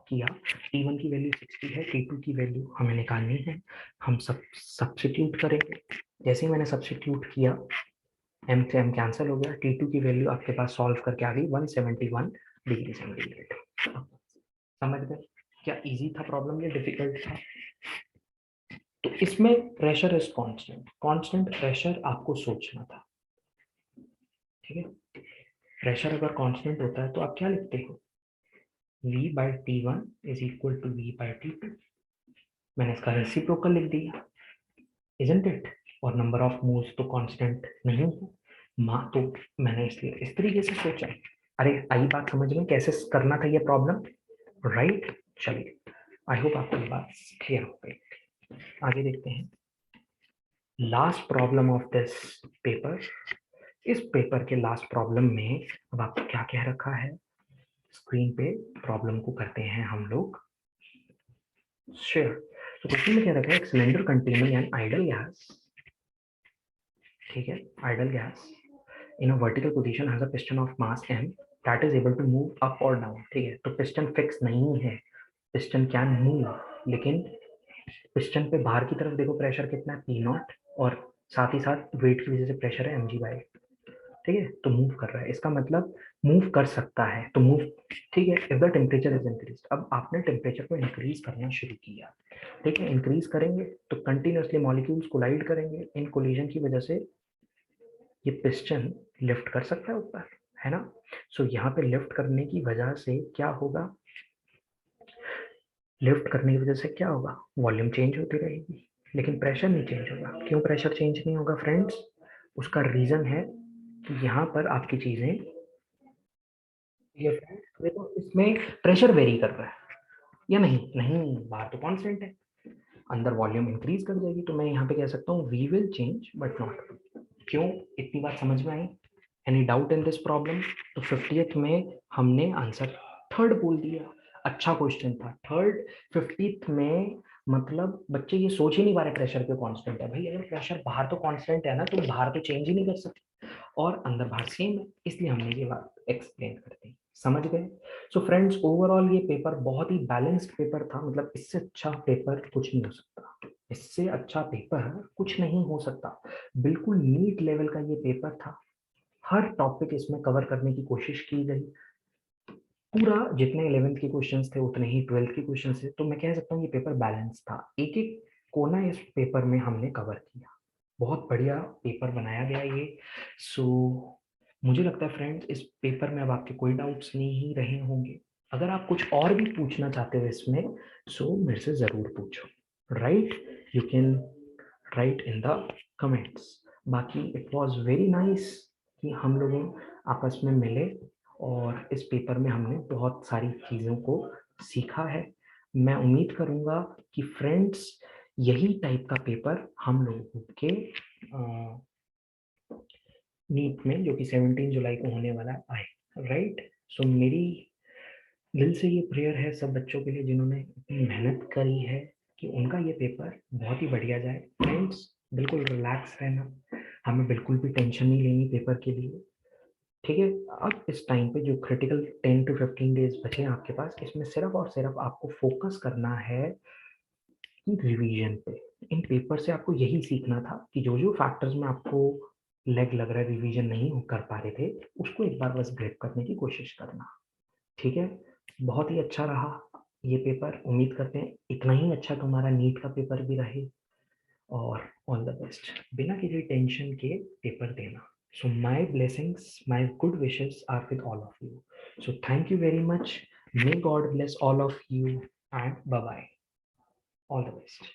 किया, T1 की वैल्यू 60 है, T2 की वैल्यू हमें निकालनी है, हम सब सब्स्टिट्यूट करेंगे। जैसे ही मैंने सब्स्टिट्यूट किया, m से m कैंसिल हो गया, T2 की वैल्यू आपके पास सॉल्व करके आ गई 171 डिग्री सेंटीग्रेड। समझ गए? क्या इजी था प्रॉब्लम या डिफिकल्ट था? तो इसमें pressure is constant, constant pressure आपको सोचना था, ठीक है? प्रेशर अगर कांस्टेंट होता है तो आप क्या लिखते हो? V by T1 is equal to V by T2। मैंने इसका रेसिप्रोकल लिख दिया, इजंट इट? और नंबर ऑफ मूव्स तो कांस्टेंट नहीं है, माँ तो मैंने इसलिए इस तरीके से सोचा। अरे आई बात समझ में कैसे करना था ये प्रॉब्लम, राइट? चलिए, आई होप आपको ये बात क्लियर हो गई। आगे देखते हैं last problem of this paper. इस पेपर के लास्ट प्रॉब्लम में अब आपको क्या कह रखा है, स्क्रीन पे प्रॉब्लम को करते हैं हम लोग शेयर। तो क्वेश्चन में क्या रखा है, एक cylinder containing an ideal gas, ठीक है, ideal gas in a vertical position has a piston of mass m that is able to move up और डाउन, ठीक है? तो पिस्टन फिक्स नहीं है, पिस्टन कैन मूव, लेकिन पिस्टन पे बाहर की तरफ देखो प्रेशर कितना है, P0, और साथ ही साथ वेट की वजह से प्रेशर है mg/, ठीक है? तो मूव कर रहा है, इसका मतलब मूव कर सकता है, तो मूव, ठीक है? If the temperature is increase, अब आपने टेम्परेचर को इंक्रीज करना शुरू किया, ठीक है? इंक्रीज करेंगे तो कंटिन्यूअसली मॉलिक्यूल्स कोलाइड करेंगे, इन कोलिजन की वजह से ये पिस्टन लिफ्ट कर सकता है ऊपर, है ना? सो यहाँ पे लिफ्ट करने की वजह से क्या होगा, लिफ्ट करने की वजह से क्या होगा, वॉल्यूम चेंज होती रहेगी, लेकिन प्रेशर नहीं चेंज होगा। क्यों प्रेशर चेंज नहीं होगा फ्रेंड्स? उसका रीजन है कि यहाँ पर आपकी चीजें, ये देखो इसमें प्रेशर वेरी कर रहा है या नहीं, नहीं, बाहर तो कांस्टेंट है, अंदर वॉल्यूम इंक्रीज कर जाएगी, तो मैं यहाँ पे कह सकता हूँ we will change but not. क्यों? इतनी बात समझ में आई? Any doubt in this problem? तो 50th में हमने आंसर थर्ड बोल दिया, अच्छा क्वेश्चन था थर्ड। 50th में मतलब बच्चे ये सोच ही नहीं पा रहे प्रेशर क्यों कांस्टेंट है। भाई अगर प्रेशर बाहर तो कांस्टेंट है ना, तो बाहर तो चेंज ही नहीं कर सकते, और अंदर बाहर सेम है, इसलिए हमने ये बात एक्सप्लेन कर दी। समझ गए? सो फ्रेंड्स, ओवरऑल ये पेपर बहुत ही बैलेंस्ड पेपर था, मतलब इससे अच्छा पेपर कुछ नहीं हो सकता, इससे अच्छा पेपर कुछ नहीं हो सकता, बिल्कुल नीट लेवल का ये पेपर था। हर टॉपिक इसमें कवर करने की कोशिश की गई, पूरा जितने 11th के क्वेश्चंस थे उतने ही 12th के क्वेश्चंस थे, तो मैं कह सकता हूँ ये पेपर बैलेंस था, एक एक कोना इस पेपर में हमने कवर किया, बहुत बढ़िया पेपर बनाया गया ये। सो मुझे लगता है फ्रेंड्स, इस पेपर में अब आपके कोई डाउट्स नहीं रहे होंगे। अगर आप कुछ और भी पूछना चाहते हो इसमें, सो मेरे से जरूर पूछो, right? You can write in the comments. बाकी इट वाज वेरी नाइस कि हम लोगों आपस में मिले, और इस पेपर में हमने बहुत सारी चीज़ों को सीखा है। मैं उम्मीद करूँगा कि फ्रेंड्स यही टाइप का पेपर हम लोगों के नीट में, जो कि 17 जुलाई को होने वाला है, आए, राइट? सो मेरी दिल से ये प्रेयर है सब बच्चों के लिए जिन्होंने इतनी मेहनत करी है, कि उनका ये पेपर बहुत ही बढ़िया जाए। फ्रेंड्स बिल्कुल रिलैक्स रहना, हमें बिल्कुल भी टेंशन नहीं लेनी पेपर के लिए, ठीक है? अब इस टाइम पे जो क्रिटिकल 10 to 15 डेज बचे हैं आपके पास, इसमें सिर्फ और सिर्फ आपको फोकस करना है कि रिवीजन पे। इन पेपर से आपको यही सीखना था कि जो जो फैक्टर्स में आपको लेग लग रहा है रिवीजन नहीं कर पा रहे थे, उसको एक बार बस ग्रैब करने की कोशिश करना, ठीक है? बहुत ही अच्छा रहा ये पेपर, उम्मीद करते हैं इतना ही अच्छा तुम्हारा नीट का पेपर भी रहे, और ऑल द बेस्ट, बिना किसी टेंशन के पेपर देना। So my blessings, my good wishes are with all of you. So thank you very much. May God bless all of you, and bye bye. All the best.